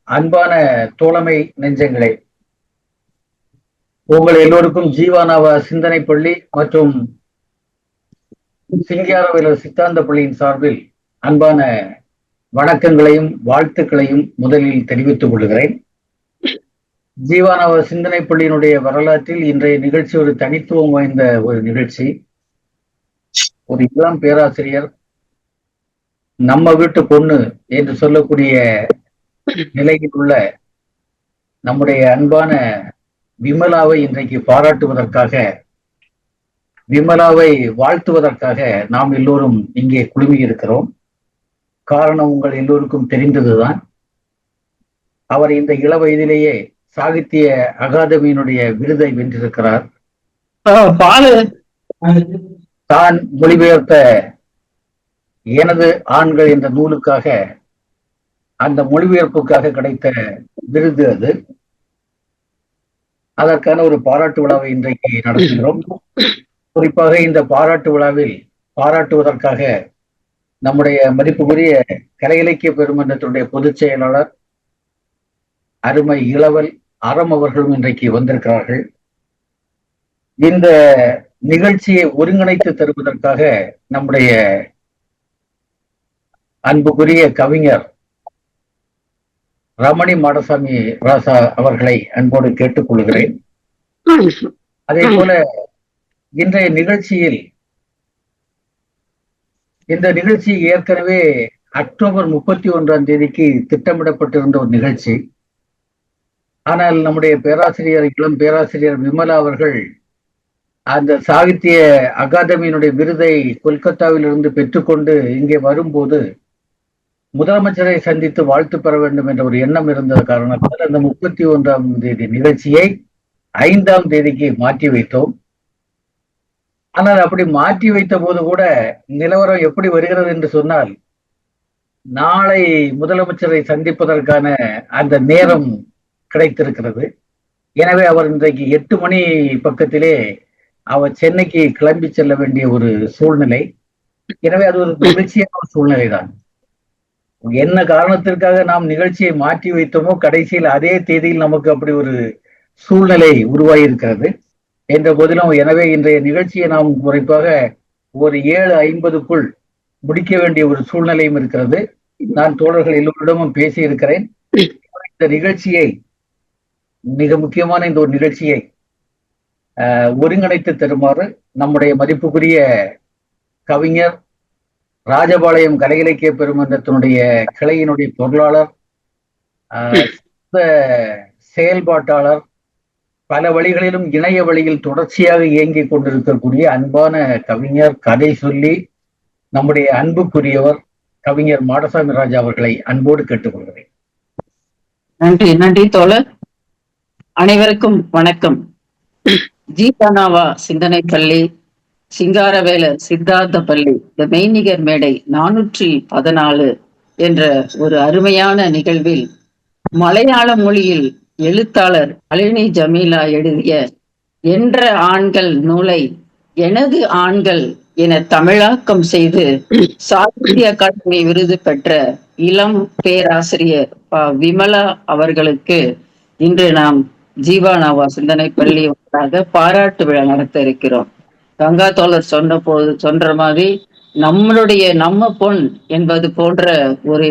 அன்பான தோழமை நெஞ்சங்களே, உங்கள் எல்லோருக்கும் ஜீவானாவ சிந்தனை பள்ளி மற்றும் சிங்காரவேலர் சித்தாந்த பள்ளியின் சார்பில் அன்பான வணக்கங்களையும் வாழ்த்துக்களையும் முதலில் தெரிவித்துக் கொள்கிறேன். ஜீவானாவ சிந்தனை பள்ளியினுடைய வரலாற்றில் இன்றைய நிகழ்ச்சி ஒரு தனித்துவம் வாய்ந்த ஒரு நிகழ்ச்சி. ஒரு இளம் பேராசிரியர், நம்ம வீட்டு பொண்ணு என்று சொல்லக்கூடிய நிலையில் உள்ள நம்முடைய அன்பான விமலாவை இன்றைக்கு பாராட்டுவதற்காக, விமலாவை வாழ்த்துவதற்காக நாம் எல்லோரும் இங்கே குழுமி இருக்கிறோம். காரணம் உங்கள் எல்லோருக்கும் தெரிந்ததுதான். அவர் இந்த இள வயதிலேயே சாகித்ய அகாதமியினுடைய விருதை வென்றிருக்கிறார். தான் மொழிபெயர்த்த எனது ஆண்கள் என்ற நூலுக்காக, அந்த மொழிபெயர்ப்புக்காக கிடைத்த விருது அது. அதற்கான ஒரு பாராட்டு விழாவை இன்றைக்கு நடத்துகிறோம். குறிப்பாக இந்த பாராட்டு விழாவில் பாராட்டுவதற்காக நம்முடைய மதிப்புக்குரிய கலை இலக்கிய பெருமன்றத்தினுடைய பொதுச் செயலாளர் அருமை இளவல் அறம் அவர்களும் இன்றைக்கு வந்திருக்கிறார்கள். இந்த நிகழ்ச்சியை ஒருங்கிணைத்து தருவதற்காக நம்முடைய அன்புக்குரிய கவிஞர் ரமணி மாடசாமி ராசா அவர்களை அன்போடு கேட்டுக்கொள்கிறேன். அதே போல இன்றைய நிகழ்ச்சியில், இந்த நிகழ்ச்சி ஏற்கனவே அக்டோபர் 31ஆம் தேதிக்கு திட்டமிடப்பட்டிருந்த ஒரு நிகழ்ச்சி. ஆனால் நம்முடைய பேராசிரியர், இளம் பேராசிரியர் விமலா அவர்கள் அந்த சாகித்ய அகாதமியினுடைய விருதை கொல்கத்தாவிலிருந்து பெற்றுக்கொண்டு இங்கே வரும்போது முதலமைச்சரை சந்தித்து வாழ்த்து பெற வேண்டும் என்ற ஒரு எண்ணம் இருந்த காரணத்தால் அந்த 31ஆம் தேதி நிகழ்ச்சியை 5ஆம் தேதிக்கு மாற்றி வைத்தோம். ஆனால் அப்படி மாற்றி வைத்த போது கூட நிலவரம் எப்படி வருகிறது என்று சொன்னால், நாளை முதலமைச்சரை சந்திப்பதற்கான அந்த நேரம் கிடைத்திருக்கிறது. எனவே அவர் இன்றைக்கு 8 மணி பக்கத்திலே அவர் சென்னைக்கு கிளம்பி செல்ல வேண்டிய ஒரு சூழ்நிலை. எனவே அது ஒரு மகிழ்ச்சியான சூழ்நிலை தான். என்ன காரணத்திற்காக நாம் நிகழ்ச்சியை மாற்றி வைத்தோமோ, கடைசியில் அதே தேதியில் நமக்கு அப்படி ஒரு சூழ்நிலை உருவாகி இருக்கிறது. என்ற போதிலும், எனவே இன்றைய நிகழ்ச்சியை நாம் குறிப்பாக ஒரு 7:50க்குள் முடிக்க வேண்டிய ஒரு சூழ்நிலையும் இருக்கிறது. நான் தோழர்கள் எல்லோரிடமும் பேசி இருக்கிறேன். இந்த நிகழ்ச்சியை, மிக முக்கியமான இந்த ஒரு நிகழ்ச்சியை ஒருங்கிணைத்து தருமாறு நம்முடைய மதிப்புக்குரிய கவிஞர், ராஜபாளையம் கலை இலக்கிய பெருமன்றத்தினுடைய கிளையினுடைய பொருளாளர், செயல்பாட்டாளர், பல வழிகளிலும் இணைய வழியில் தொடர்ச்சியாக இயங்கிக் கொண்டிருக்கக்கூடிய அன்பான கவிஞர், கதை சொல்லி நம்முடைய அன்புக்குரியவர் கவிஞர் மாடசாமி ராஜா அவர்களை அன்போடு கேட்டுக்கொள்கிறேன். நன்றி. நன்றி தோழர். அனைவருக்கும் வணக்கம். ஜீவானாவா சிந்தனை பள்ளி, சிங்காரவேலர் சித்தாந்த பள்ளி, த மெய்நிகர் மேடை 414 என்ற ஒரு அருமையான நிகழ்வில் மலையாள மொழியில் எழுத்தாளர் அலினி ஜமீலா எழுதிய என்ற ஆண்கள் நூலை எனது ஆண்கள் என தமிழாக்கம் செய்து சாகித்ய அகாடமி விருது பெற்ற இளம் பேராசிரியர் விமலா அவர்களுக்கு இன்று நாம் ஜீவானாவா சிந்தனை பள்ளியாக பாராட்டு விழா நடத்த இருக்கிறோம். கங்கா தோழர் சொன்ன மாதிரி நம்ம பொன் என்பது போன்ற ஒரு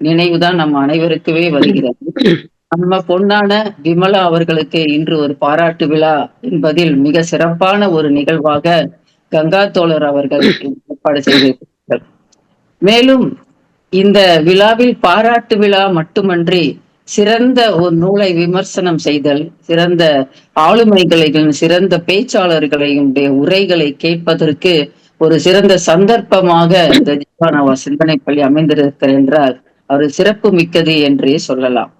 நினைவுதான் நம் அனைவருக்குமே வருகிறது. நம்ம பொன்னான விமலா அவர்களுக்கு இன்று ஒரு பாராட்டு விழா என்பதில் மிக சிறப்பான ஒரு நிகழ்வாக கங்கா தோழர் அவர்கள் ஏற்பாடு செய்திருக்கிறார்கள். மேலும் இந்த விழாவில் பாராட்டு விழா மட்டுமன்றி சிறந்த ஒரு நூலை விமர்சனம் செய்தல், சிறந்த ஆளுமைகளையும் சிறந்த பேச்சாளர்களையும் உரைகளை கேட்பதற்கு ஒரு சிறந்த சந்தர்ப்பமாக இந்த ஜீவானாவா சிந்தனை பள்ளி அமைந்திருக்கிறார் என்றால் அவர் சிறப்பு மிக்கது என்றே சொல்லலாம்.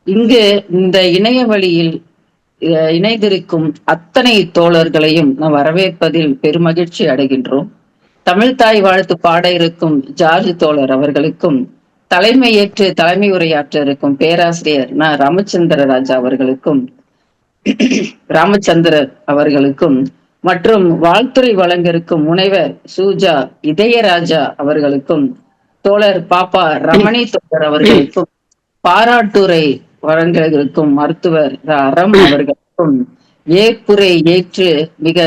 இங்கு இந்த இணைய வழியில் இணைந்திருக்கும் அத்தனை தோழர்களையும் நாம் வரவேற்பதில் பெருமகிழ்ச்சி அடைகின்றோம். தமிழ் தாய் வாழ்த்து பாட இருக்கும் ஜார்ஜ் தோழர் அவர்களுக்கும், தலைமையேற்று தலைமை உரையாற்ற இருக்கும் பேராசிரியர் ராமச்சந்திர ராஜா அவர்களுக்கும் மற்றும் வாழ்த்துறை வழங்க இருக்கும் முனைவர் சூஜா இதயராஜா அவர்களுக்கும், தோழர் பாப்பா ரமணி தோழர் அவர்களுக்கும் பாராட்டுரை வழங்க இருக்கும் மருத்துவர் அறம் அவர்களுக்கும், ஏற்புரை ஏற்று மிக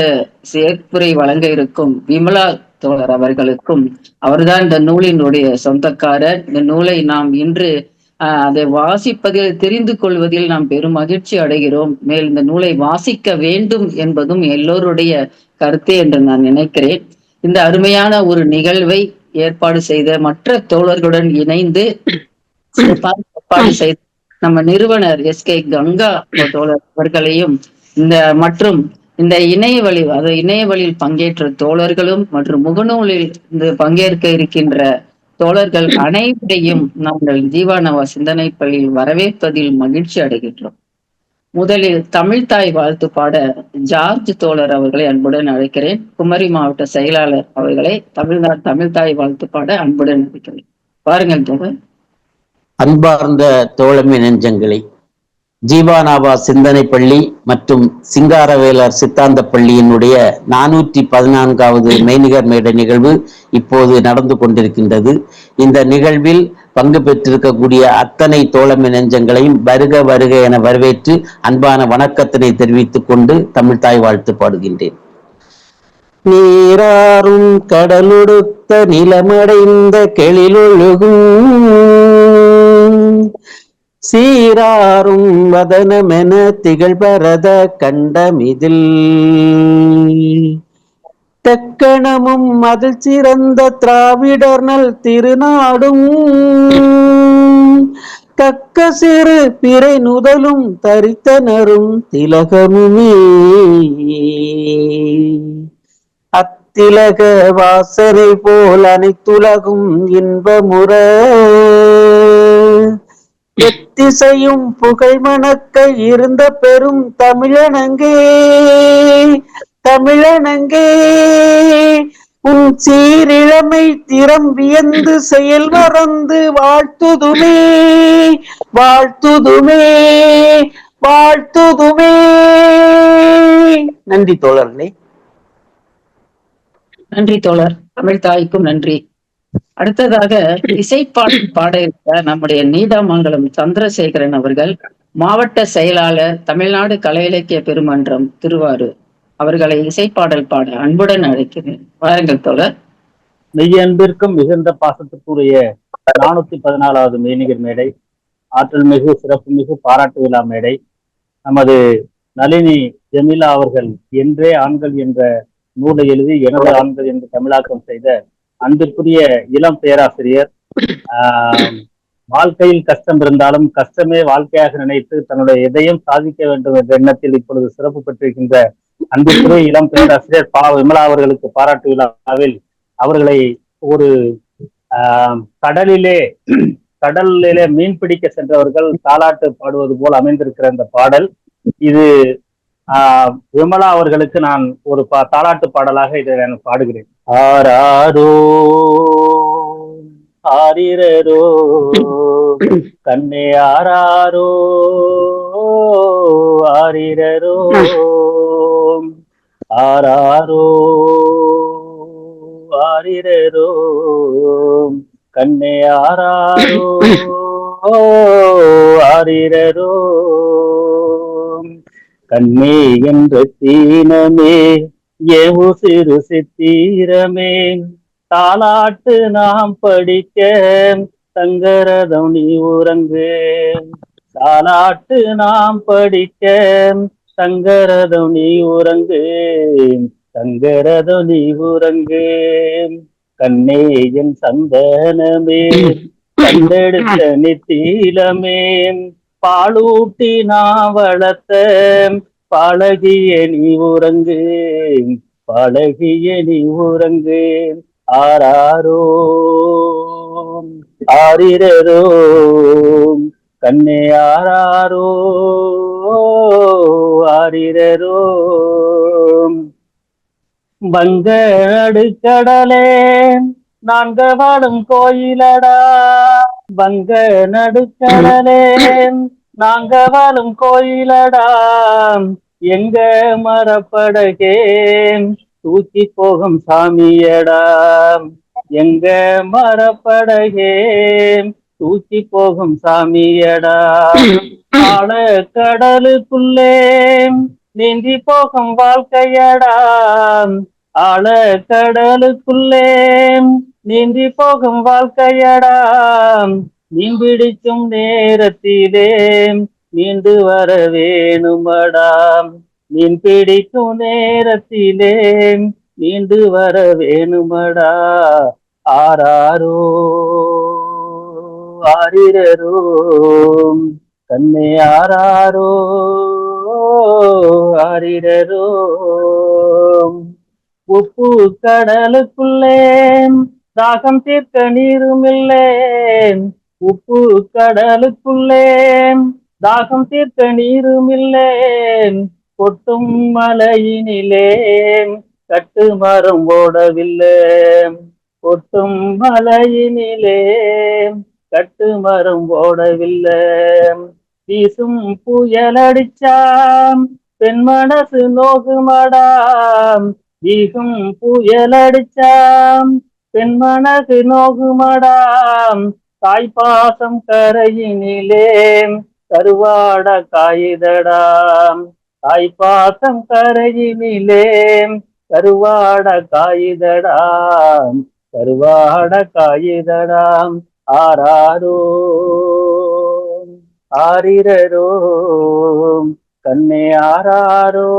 ஏற்புரை வழங்க இருக்கும் விமலா தோழர் அவர்களுக்கும், அவர்தான் இந்த நூலினுடைய சொந்தக்காரர். இந்த நூலை நாம் இன்று அதை வாசிப்பதில், தெரிந்து கொள்வதில் நாம் பெரும் மகிழ்ச்சி அடைகிறோம். மேல் இந்த நூலை வாசிக்க வேண்டும் என்பதும் எல்லோருடைய கருத்தே என்று நான் நினைக்கிறேன். இந்த அருமையான ஒரு நிகழ்வை ஏற்பாடு செய்த மற்ற தோழர்களுடன் இணைந்து ஏற்பாடு செய்த நம்ம நிறுவனர் எஸ்.கே. கங்கா தோழர் அவர்களையும், மற்றும் இந்த இணையவழியில் பங்கேற்ற தோழர்களும் மற்றும் முகநூலில் பங்கேற்க இருக்கின்ற தோழர்கள் அனைவரையும் நாங்கள் ஜீவானவா சிந்தனை பள்ளியில் வரவேற்பதில் மகிழ்ச்சி அடைகின்றோம். முதலில் தமிழ்தாய் வாழ்த்து பாட ஜார்ஜ் தோழர் அவர்களை அன்புடன் அழைக்கிறேன். குமரி மாவட்ட செயலாளர் அவர்களை தமிழ்தாய் வாழ்த்து பாட அன்புடன் அழைக்கிறேன். பாருங்கள் தோழர். அன்பார்ந்த தோழமை நெஞ்சங்களை, ஜீவானாவா சிந்தனை பள்ளி மற்றும் சிங்காரவேலர் சித்தாந்த பள்ளியினுடைய 414வது மெய்நிகர் மேடை நிகழ்வு இப்போது நடந்து கொண்டிருக்கின்றது. இந்த நிகழ்வில் பங்கு பெற்றிருக்கக்கூடிய அத்தனை தோழமை நெஞ்சங்களையும் வருக வருக என வரவேற்று அன்பான வணக்கத்தினை தெரிவித்துக் கொண்டு தமிழ்தாய் வாழ்த்து பாடுகின்றேன். நீராறும் கடலொடுத்த நிலமடைந்த கெளிலொழுகும் சீராறும் வதனமென திகழ்பரத கண்டமிதில் தெக்கணமும் அதில் சிறந்த திராவிடர் நல் திருநாடும் தக்க சிறு பிறை நுதலும் தரித்தனரும் திலகமுமே அத்திலக வாசனை போல் அனைத்துலகும் இன்பமுற எத்திசையும் புகழ் மணக்க இருந்த பெரும் தமிழனங்கே உன் சீரிழமை திறம் வியந்து செயல் மறந்து வாழ்த்துதுமே. நன்றி தோழர்களே. நன்றி தோழர். தமிழ்தாய்க்கும் நன்றி. அடுத்ததாக இசைப்பாட்டு பாட இருக்க நம்முடைய நீடாமங்கலம் சந்திரசேகரன் அவர்கள், மாவட்ட செயலாளர், தமிழ்நாடு கலை இலக்கிய பெருமன்றம் திருவாரூர், அவர்களை இசைப்பாடல் பாட அன்புடன் அழைக்கிறேன். வாருங்கள் தோழர். மெய்யன்பிற்கும் மிகுந்த பாசத்துக்குரிய 414வது மெய்நிகர் மேடை, ஆற்றல் மிகு சிறப்பு மிகு பாராட்டு விழா மேடை, நமது நளினி ஜெமிலா அவர்கள் என்றே ஆண்கள் என்ற நூலை எழுதி எனது ஆண்கள் என்று தமிழாக்கம் செய்த அன்பிற்குரிய இளம் பேராசிரியர். வாழ்க்கையில் கஷ்டம் இருந்தாலும் கஷ்டமே வாழ்க்கையாக நினைத்து தன்னுடைய எதையும் சாதிக்க வேண்டும் என்ற எண்ணத்தில் இப்பொழுது சிறப்பு பெற்றிருக்கின்ற அன்பிற்குரிய இளம் பேராசிரியர் விமலா அவர்களுக்கு பாராட்டு விழாவில் அவர்களை ஒரு கடலிலே மீன் பிடிக்க சென்றவர்கள் தாலாட்டு பாடுவது போல் அமைந்திருக்கிற இந்த பாடல். இது விமலா அவர்களுக்கு நான் ஒரு தாலாட்டு பாடலாக இதை நான் பாடுகிறேன். ஆராரோ ஆரிரோ கண்ணே ஆராரோ ஆரிரோ ஆராரோ ஆரிரோ கண்ணே ஆராரோ ஆரிரோ கண்ணே என்ற தீனமே ஏவு சிறு சித்திரமே தாலாட்டு நாம் படிக்க தங்கரதம் நீ உறங்கு தாலாட்டு நாம் படிக்க தங்கரதம் நீ உறங்கு தங்கரதம் நீ உறங்கு கண்ணே என் சந்தனமே கண்டெடுத்த நித்தீலமே பாலூட்டி நான் வளர்த்த பழகிய நீ உறங்கு பழகிய நீ உறங்கு ஆராரோ ஆரிரோ கண்ணே ஆராரோ ஆரிரோ வங்க நடுக்கடலே நான்கு வாழும் கோயிலடா வங்க நடுக்கடலே நாங்க வாழும் கோயிலடா எங்க மரப்படகே தூக்கி போகும் சாமியடா எங்க மரப்படகே தூக்கி போகும் சாமியடா. ஆழ கடலுக்குள்ளே நீந்தி போகும் வாழ்க்கையடா. ஆழ கடலுக்குள்ளே நீந்தி போகும் வாழ்க்கையடா. மீன் பிடிக்கும் நேரத்திலே மீண்டு வர வேணுமடா. மீன் பிடிக்கும் நேரத்திலே மீண்டு வர வேணுமடா. ஆராரோ ஆரிரரோ கண்ணே ஆராரோ ஆரிரரோ. உப்பு கடலுக்குள்ளே தாகம் தீர்க்க நீரும் இல்லை. உப்பு கடலுக்குள்ளே தாகம் தீர்க்க நீரும் இல்லை. கொட்டும் மலையினிலே கட்டு மரம் ஓடவில்லை. கொட்டும் மலையினிலே கட்டு மரம் ஓடவில்லை. வீசும் புயலடிச்சாம் பெண் மனசு நோகுமடாம். வீசும் புயலடிச்சாம் பெண் மனசு நோகுமடாம். தாய்ப்பாசம் கரையினிலே கருவாட காயுதடாம். தாய்ப்பாசம் கரையினிலே கருவாட காயுதடாம். கருவாட காயுதடாம். ஆராரோ ஆரிரரோ கண்ணே ஆராரோ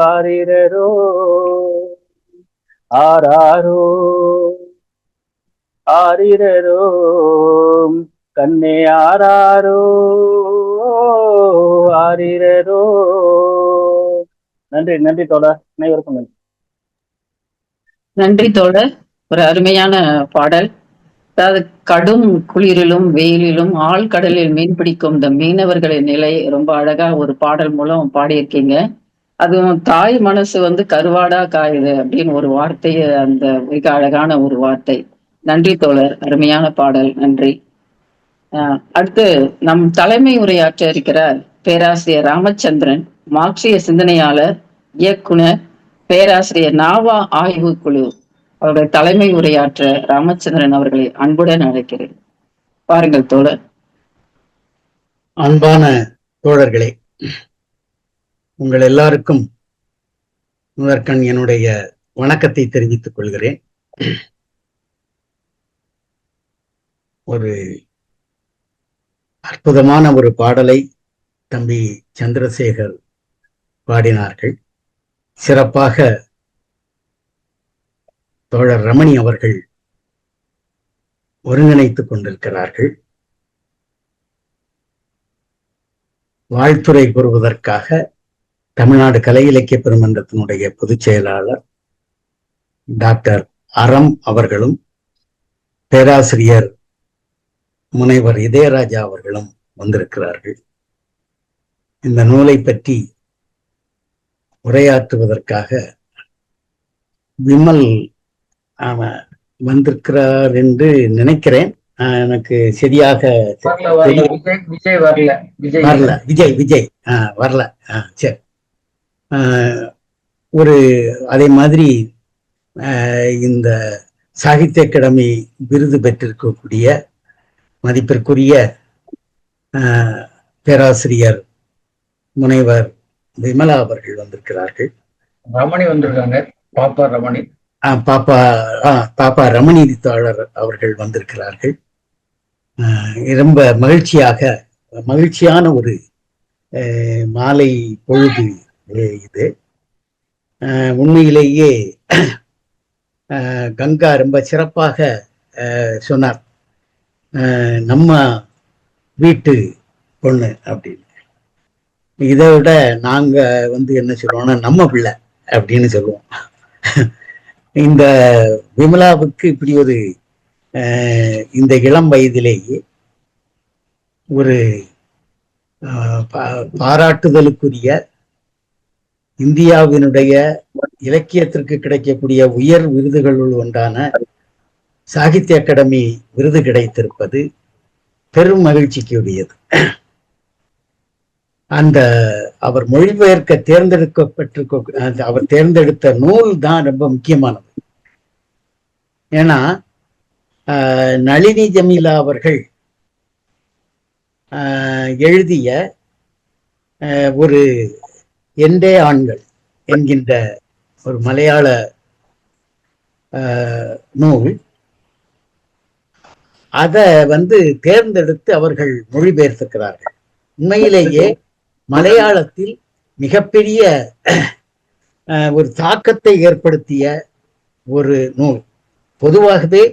ஆரிரரோ. ஆராரோ ஆரிரரோ கண்ணே ஆராரோ ஆரிரரோ. நன்றி நன்றி தோழர், அனைவருக்கும் நன்றி. நன்றி தோழர். ஒரு அருமையான பாடல். அதாவது கடும் குளிரிலும் வெயிலிலும் ஆழ்கடலில் மீன் பிடிக்கும் இந்த மீனவர்களின் நிலை ரொம்ப அழகா ஒரு பாடல் மூலம் பாடியிருக்கீங்க. அதுவும் தாய் மனசு கருவாடா காயுது அப்படின்னு ஒரு வார்த்தையை, அந்த மிக அழகான ஒரு வார்த்தை. நன்றி தோழர், அருமையான பாடல், நன்றி. அடுத்து நம் தலைமை உரையாற்ற இருக்கிறார் பேராசிரியர் ராமச்சந்திரன், மார்க்சிய சிந்தனையாளர், இயக்குனர், பேராசிரியர் நாவா ஆய்வு குழு. அவருடைய தலைமை உரையாற்ற ராமச்சந்திரன் அவர்களை அன்புடன் அழைக்கிறேன். பாருங்கள் தோழர். அன்பான தோழர்களே, உங்கள் எல்லாருக்கும் முதற்கண் என்னுடைய வணக்கத்தை தெரிவித்துக் கொள்கிறேன். ஒரு அற்புதமான ஒரு பாடலை தம்பி சந்திரசேகர் பாடினார்கள். சிறப்பாக தோழர் ரமணி அவர்கள் ஒருங்கிணைத்துக் கொண்டிருக்கிறார்கள். வாழ்த்துரை கூறுவதற்காக தமிழ்நாடு கலை இலக்கிய பெருமன்றத்தினுடைய பொதுச் செயலாளர் டாக்டர் அறம் அவர்களும் பேராசிரியர் முனைவர் இதயராஜா அவர்களும் வந்திருக்கிறார்கள். இந்த நூலை பற்றி உரையாற்றுவதற்காக விமல் வந்திருக்கிறார் என்று நினைக்கிறேன். எனக்கு சரியாக விஜய் வரல. விஜய் வரல. சரி. ஒரு அதே மாதிரி இந்த சாகித்ய அகாடமி விருது பெற்றிருக்கக்கூடிய மதிப்பிற்குரிய பேராசிரியர் முனைவர் விமலா அவர்கள் வந்திருக்கிறார்கள். ரமணி வந்திருக்காங்க. பாப்பா ரமணி. பாப்பா ரமணி தோழர் அவர்கள் வந்திருக்கிறார்கள். ரொம்ப மகிழ்ச்சியான ஒரு மாலை பொழுது இது. உண்மையிலேயே கங்கா ரொம்ப சிறப்பாக சொன்னார், நம்ம வீட்டு பொண்ணு அப்படின்னு. இதை விட நாங்க என்ன சொல்லுவோம்னா நம்ம பிள்ளை அப்படின்னு சொல்லுவோம். இந்த விமலாவுக்கு இப்படி ஒரு இந்த இளம் வயதிலேயே ஒரு பாராட்டுதலுக்குரிய இந்தியாவினுடைய இலக்கியத்திற்கு கிடைக்கக்கூடிய உயர் விருதுகளுள் ஒன்றான சாகித்ய அகாடமி விருது கிடைத்திருப்பது பெரும் மகிழ்ச்சிக்குரியது. அந்த அவர் மொழிபெயர்க்க அவர் தேர்ந்தெடுத்த நூல் தான் ரொம்ப முக்கியமானது. ஏன்னா நளினி ஜமீலா அவர்கள் எழுதிய ஒரு எண்டே ஆண்கள் என்கின்ற ஒரு மலையாள நூல். அதை தேர்ந்தெடுத்து அவர்கள் மொழிபெயர்த்திருக்கிறார்கள். உண்மையிலேயே மலையாளத்தில் மிகப்பெரிய ஒரு தாக்கத்தை ஏற்படுத்திய ஒரு நூல். பொதுவாகவே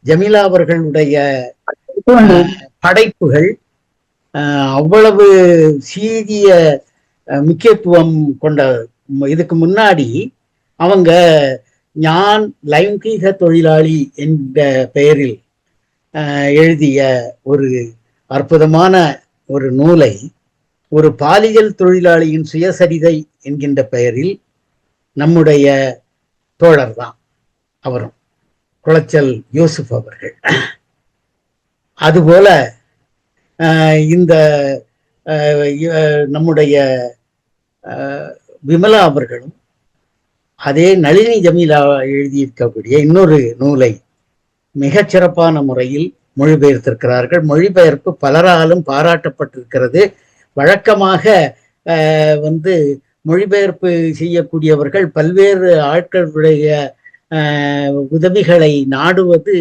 ஜமீலா அவர்களுடைய படைப்புகள் அவ்வளவு சீரிய முக்கியத்துவம் கொண்ட. இதுக்கு முன்னாடி அவங்க ஞான் லைங்கீக தொழிலாளி என்ற பெயரில் எழுதிய ஒரு அற்புதமான ஒரு நூலை ஒரு பாலியல் தொழிலாளியின் சுயசரிதை என்கின்ற பெயரில் நம்முடைய தோழர் தான் அவரும், குளச்சல் யூசுப் அவர்கள். அதுபோல இந்த நம்முடைய விமலா அவர்களும் அதே நளினி ஜமீலா எழுதியிருக்கக்கூடிய இன்னொரு நூலை மிகச் சிறப்பான முறையில் மொழிபெயர்த்திருக்கிறார்கள். மொழிபெயர்ப்பு பலராலும் பாராட்டப்பட்டிருக்கிறது. வழக்கமாக மொழிபெயர்ப்பு செய்யக்கூடியவர்கள் பல்வேறு ஆட்களுடைய உதவிகளை நாடுவது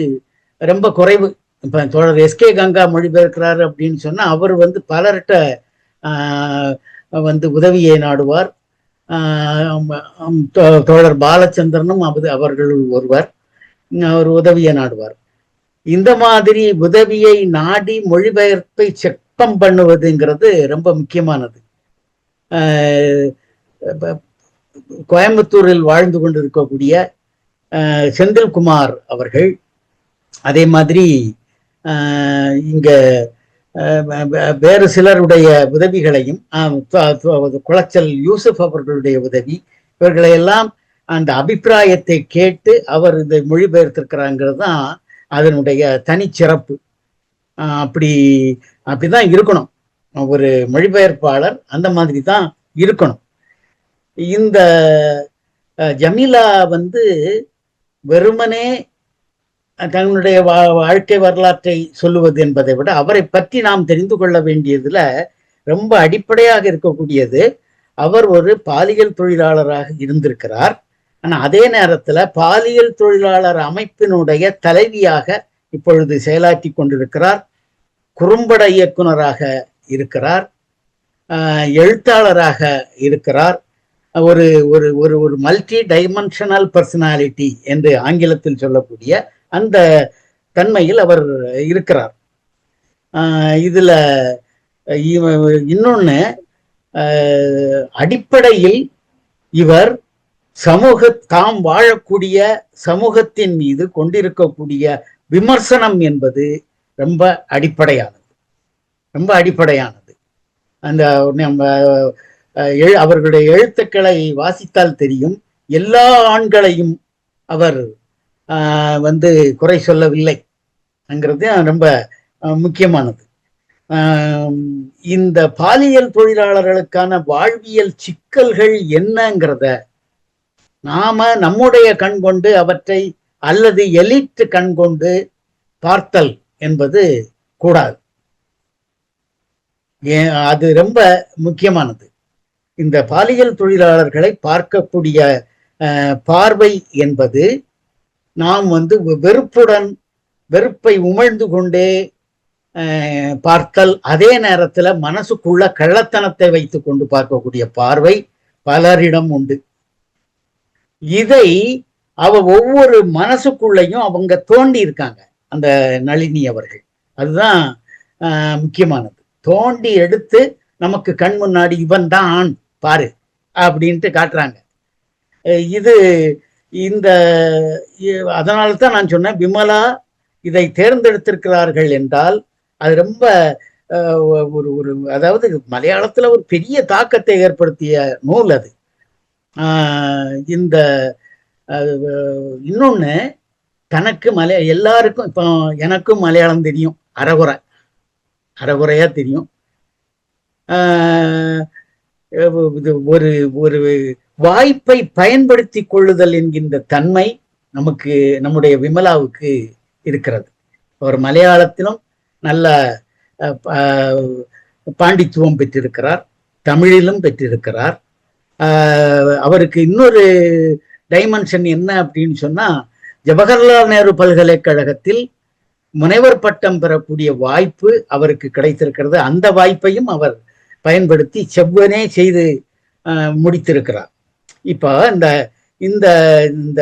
ரொம்ப குறைவு. இப்ப தோழர் எஸ்கே கங்கா மொழிபெயர்க்கிறார் அப்படின்னு சொன்னா அவர் பலர்கிட்ட உதவியை நாடுவார். தோழர் பாலச்சந்திரனும் அவர்கள் ஒருவர் ஒரு உதவியை நாடுவார். இந்த மாதிரி உதவியை நாடி மொழிபெயர்ப்பை செப்பம் பண்ணுவதுங்கிறது ரொம்ப முக்கியமானது. கோயம்புத்தூரில் வாழ்ந்து கொண்டிருக்கக்கூடிய செந்தில்குமார் அவர்கள், அதே மாதிரி இங்க வேறு சிலருடைய உதவிகளையும், குளச்சல் யூசுப் அவர்களுடைய உதவி, இவர்களையெல்லாம் அந்த அபிப்பிராயத்தை கேட்டு அவர் இந்த மொழிபெயர்த்திருக்கிறாங்கிறது தான் அதனுடைய தனிச்சிறப்பு. அப்படிதான் இருக்கணும் ஒரு மொழிபெயர்ப்பாளர், அந்த மாதிரி தான் இருக்கணும். இந்த ஜமீலா வெறுமனே தன்னுடைய வாழ்க்கை வரலாற்றை சொல்லுவது என்பதை விட அவரை பற்றி நாம் தெரிந்து கொள்ள வேண்டியதுல ரொம்ப அடிப்படையாக இருக்கக்கூடியது, அவர் ஒரு பாலியல் தொழிலாளராக இருந்திருக்கிறார். ஆனா அதே நேரத்துல பாலியல் தொழிலாளர் அமைப்பினுடைய தலைவியாக இப்பொழுது செயலாற்றி கொண்டிருக்கிறார். குறும்பட இயக்குனராக இருக்கிறார், எழுத்தாளராக இருக்கிறார். ஒரு ஒரு ஒரு ஒரு மல்டி டைமென்ஷனல் பர்சனாலிட்டி என்று ஆங்கிலத்தில் சொல்லக்கூடிய அந்த தன்மையில் அவர் இருக்கிறார். இதுல இன்னொன்னு, அடிப்படையில் இவர் தாம் வாழக்கூடிய சமூகத்தின் மீது கொண்டிருக்கக்கூடிய விமர்சனம் என்பது ரொம்ப அடிப்படையானது. அந்த அவர்களுடைய எழுத்துக்களை வாசித்தால் தெரியும், எல்லா ஆண்களையும் அவர் குறை சொல்லவில்லை என்கிறது ரொம்ப முக்கியமானது. இந்த பாலியல் தொழிலாளர்களுக்கான வாழ்வியல் சிக்கல்கள் என்னங்கிறத நாம நம்முடைய கண் கொண்டு அவற்றை அல்லது எலிட் கண் கொண்டு பார்த்தல் என்பது கூடாது. அது ரொம்ப முக்கியமானது. இந்த பாலியல் தொழிலாளர்களை பார்க்கக்கூடிய பார்வை என்பது நாம் வெறுப்பை உமிழ்ந்து கொண்டே பார்த்தல், அதே நேரத்துல மனசுக்குள்ள கள்ளத்தனத்தை வைத்துக் கொண்டு பார்க்கக்கூடிய பார்வை பலரிடம் உண்டு. இதை ஒவ்வொரு மனசுக்குள்ளையும் அவங்க தோண்டி இருக்காங்க, அந்த நளினி அவர்கள். அதுதான் முக்கியமானது. தோண்டி எடுத்து நமக்கு கண் முன்னாடி இவன் தான் ஆண் பாரு அப்படின்ட்டு காட்டுறாங்க. அதனால்தான் நான் சொன்னேன், விமலா இதை தேர்ந்தெடுத்திருக்கிறார்கள் என்றால் அது ரொம்ப ஒரு அதாவது மலையாளத்துல ஒரு பெரிய தாக்கத்தை ஏற்படுத்திய நூல் அது. இந்த இன்னொன்னு, தனக்கு எல்லாருக்கும், இப்போ எனக்கும் மலையாளம் தெரியும், அறகுறையா தெரியும். ஒரு ஒரு வாய்ப்பை பயன்படுத்தி கொள்ளுதல் என்கின்ற தன்மை நம்முடைய விமலாவுக்கு இருக்கிறது. அவர் மலையாளத்திலும் நல்ல பாண்டித்துவம் பெற்றிருக்கிறார், தமிழிலும் பெற்றிருக்கிறார். அவருக்கு இன்னொரு டைமென்ஷன் என்ன அப்படின்னு சொன்னா, ஜவஹர்லால் நேரு பல்கலைக்கழகத்தில் முனைவர் பட்டம் பெறக்கூடிய வாய்ப்பு அவருக்கு கிடைத்திருக்கிறது. அந்த வாய்ப்பையும் அவர் பயன்படுத்தி செவ்வனே செய்து முடித்திருக்கிறார். இப்போ இந்த இந்த இந்த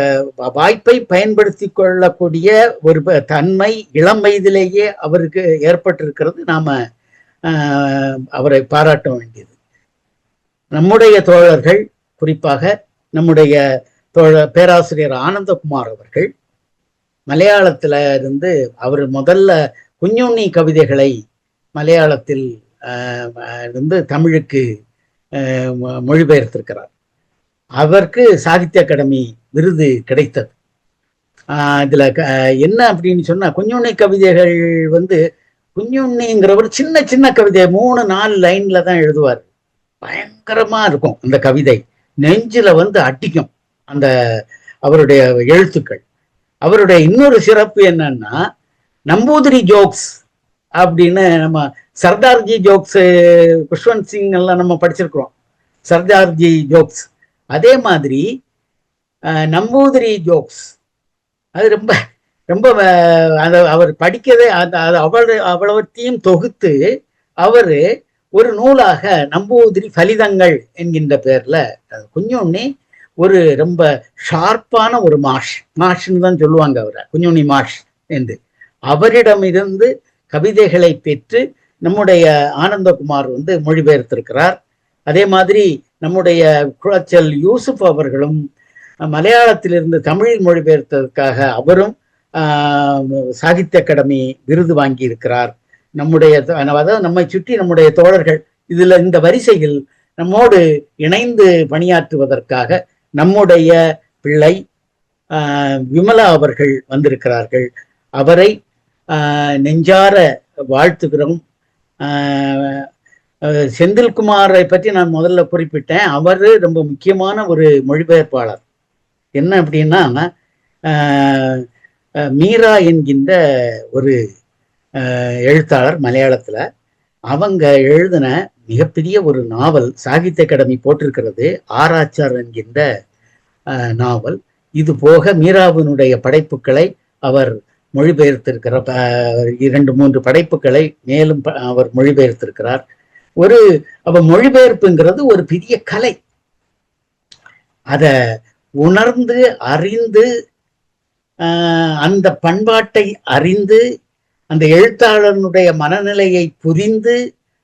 வாய்ப்பை பயன்படுத்தி கொள்ளக்கூடிய ஒரு தன்மை இளம் வயதிலேயே அவருக்கு ஏற்பட்டிருக்கிறது. நாம அவரை பாராட்ட வேண்டியது. நம்முடைய தோழர்கள், குறிப்பாக நம்முடைய பேராசிரியர் ஆனந்தகுமார் அவர்கள் மலையாளத்துல இருந்து அவர் முதல்ல குஞ்சுண்ணி கவிதைகளை மலையாளத்தில் இருந்து தமிழுக்கு மொழிபெயர்த்திருக்கிறார். அவருக்கு சாகித்ய அகாடமி விருது கிடைத்தது. இதுல என்ன அப்படின்னு சொன்னா, குஞ்சுண்ணி கவிதைகள் குஞ்சுண்ணிங்கிறவர் சின்ன சின்ன கவிதை 3-4 லைன்ல தான் எழுதுவார். பயங்கரமா இருக்கும் அந்த கவிதை, நெஞ்சில அடிக்கும் அந்த அவருடைய எழுத்துக்கள். அவருடைய இன்னொரு சிறப்பு என்னன்னா, நம்பூதிரி ஜோக்ஸ் அப்படின்னு, நம்ம சர்தார்ஜி ஜோக்ஸ், குஷ்வந்த் சிங் எல்லாம் நம்ம படிச்சிருக்கிறோம், சர்தார்ஜி ஜோக்ஸ். அதே மாதிரி நம்பூதிரி ஜோக்ஸ் அது ரொம்ப ரொம்ப அவர் படிக்கவே அவ்வளவத்தையும் தொகுத்து அவர் ஒரு நூலாக நம்பூதிரி ஃபலிதங்கள் என்கின்ற பேர்ல, குஞ்சுண்ணி ஒரு ரொம்ப ஷார்ப்பான ஒரு மாஷ்ன்னு தான் சொல்லுவாங்க அவரை, குஞ்சுண்ணி மாஷ் என்று. அவரிடமிருந்து கவிதைகளை பெற்று நம்முடைய ஆனந்தகுமார் மொழிபெயர்த்திருக்கிறார். அதே மாதிரி நம்முடைய குளச்சல் யூசுப் அவர்களும் மலையாளத்திலிருந்து தமிழில் மொழிபெயர்த்ததற்காக அவரும் சாகித்ய அகாடமி விருது வாங்கி இருக்கிறார். அதாவது நம்மை சுற்றி நம்முடைய தோழர்கள் இந்த வரிசையில் நம்மோடு இணைந்து பணியாற்றுவதற்காக நம்முடைய பிள்ளை விமலா அவர்கள் வந்திருக்கிறார்கள். அவரை நெஞ்சார வாழ்த்துகிறோம். செந்தில்குமாரை பற்றி நான் முதல்ல குறிப்பிட்டேன். அவர் ரொம்ப முக்கியமான ஒரு மொழிபெயர்ப்பாளர். என்ன அப்படின்னா, மீரா என்கின்ற ஒரு எழுத்தாளர் மலையாளத்துல, அவங்க எழுதின மிகப்பெரிய ஒரு நாவல் சாகித்ய அகாடமி போட்டிருக்கிறது, ஆராய்ச்சார் என்கின்ற நாவல். இது போக மீராவினுடைய படைப்புகளை அவர் மொழிபெயர்த்திருக்கிற 2-3 படைப்புகளை மேலும் அவர் மொழிபெயர்த்திருக்கிறார். அவ மொழிபெயர்ப்புங்கிறது ஒரு பெரிய கலை. அத உணர்ந்து அறிந்து அந்த பண்பாட்டை அறிந்து அந்த எழுத்தாளனுடைய மனநிலையை புரிந்து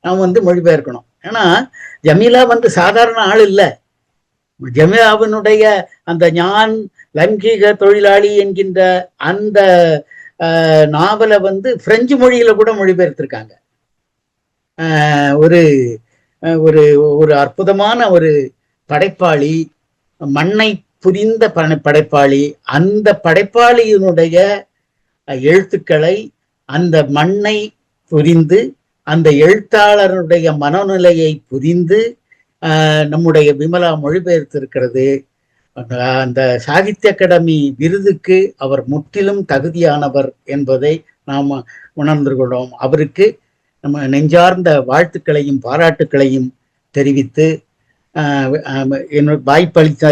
நாம் மொழிபெயர்க்கணும். ஏன்னா ஜமீலா சாதாரண ஆள் இல்லை. ஜமீலாவினுடைய அந்த ஞான் லங்கீக தொழிலாளி என்கின்ற அந்த நாவலை பிரெஞ்சு மொழியில கூட மொழிபெயர்த்திருக்காங்க. ஒரு ஒரு ஒரு அற்புதமான ஒரு படைப்பாளி, மண்ணை புரிந்த படைப்பாளி. அந்த படைப்பாளியினுடைய எழுத்துக்களை அந்த மண்ணை புரிந்து அந்த எழுத்தாளருடைய மனநிலையை புரிந்து நம்முடைய விமலா மொழிபெயர்த்திருக்கிறது. அந்த சாகித்ய அகாடமி விருதுக்கு அவர் முற்றிலும் தகுதியானவர் என்பதை நாம் உணர்ந்துள்ளோம். அவருக்கு நம்ம நெஞ்சார்ந்த வாழ்த்துக்களையும் பாராட்டுக்களையும் தெரிவித்து என்னோட வாய்ப்பளித்த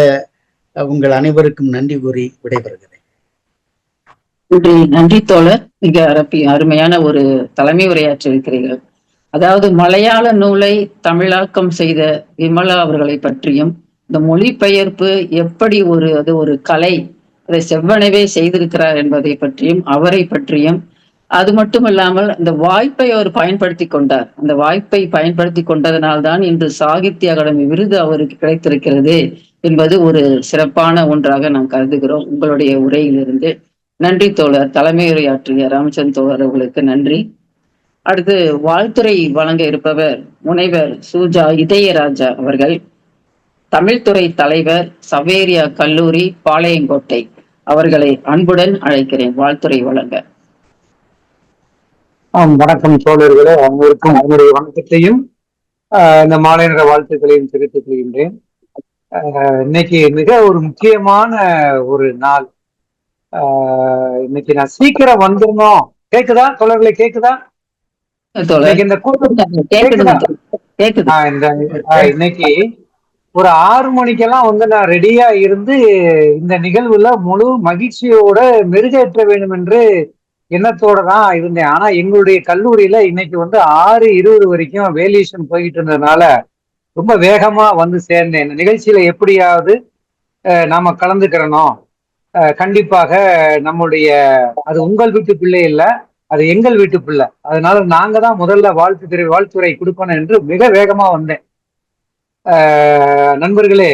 உங்கள் அனைவருக்கும் நன்றி கூறி விடைபெறுகிறேன். நன்றி தோழர். மிக அருமையான ஒரு தலைமை உரையாற்றிருக்கிறீர்கள். அதாவது மலையாள நூலை தமிழாக்கம் செய்த விமலா அவர்களை பற்றியும், இந்த மொழிபெயர்ப்பு எப்படி அது ஒரு கலை, அதை செவ்வனவே செய்திருக்கிறார் என்பதை பற்றியும், அவரை பற்றியும், அது மட்டும் இல்லாமல் இந்த வாய்ப்பை அவர் பயன்படுத்தி கொண்டார். அந்த வாய்ப்பை பயன்படுத்தி கொண்டதனால்தான் இன்று சாகித்ய அகாடமி விருது அவருக்கு கிடைத்திருக்கிறது என்பது ஒரு சிறப்பான ஒன்றாக நாம் கருதுகிறோம். உங்களுடைய உரையிலிருந்து நன்றி தோழர். தலைமை உரையாற்றிய ராமச்சந்திரன் தோழர் அவர்களுக்கு நன்றி. அடுத்து வாழ்த்துறை வழங்க இருப்பவர் முனைவர் சூஜா இதயராஜா அவர்கள், தமிழ்துறை தலைவர், சவேரியா கல்லூரி, பாளையங்கோட்டை. அவர்களை அன்புடன் அழைக்கிறேன் வாழ்த்துறை வழங்க. வணக்கம் தோழர்களே, அனைவருக்கும் என்னுடைய வணக்கத்தையும் இந்த மாலை நேர வாழ்த்துக்களையும் தெரிவித்துக் கொள்கின்றேன். இன்னைக்கு மிக ஒரு முக்கியமான ஒரு நாள். இன்னைக்கு நான் சீக்கிரம் வந்துடணும். கேக்குதா தோழர்களே? கேக்குதா? தோழர் இன்னைக்கு இந்த கூட்டம் கேக்குதுங்க கேக்குதா? கேக்குது. இந்த இன்னைக்கு ஒரு 6 மணிக்கெல்லாம் வந்து நான் ரெடியா இருந்து இந்த நிகழ்வுல முழு மகிழ்ச்சியோட மெருகேற்ற வேண்டும் என்று எண்ணத்தோட தான் இருந்தேன். ஆனா எங்களுடைய கல்லூரியில இன்னைக்கு வந்து 6:20 வரைக்கும் வேல்யூஷன் போயிட்டு இருந்ததுனால ரொம்ப வேகமா வந்து சேர்ந்தேன். இந்த நிகழ்ச்சியில எப்படியாவது நாம கலந்துக்கிறணும். கண்டிப்பாக நம்முடைய அது உங்கள் வீட்டு பிள்ளை இல்ல, அது எங்கள் வீட்டு பிள்ளை. அதனால நாங்க தான் முதல்ல வாழ்த்துறை கொடுக்கணும் என்று மிக வேகமா வந்தேன். நண்பர்களே,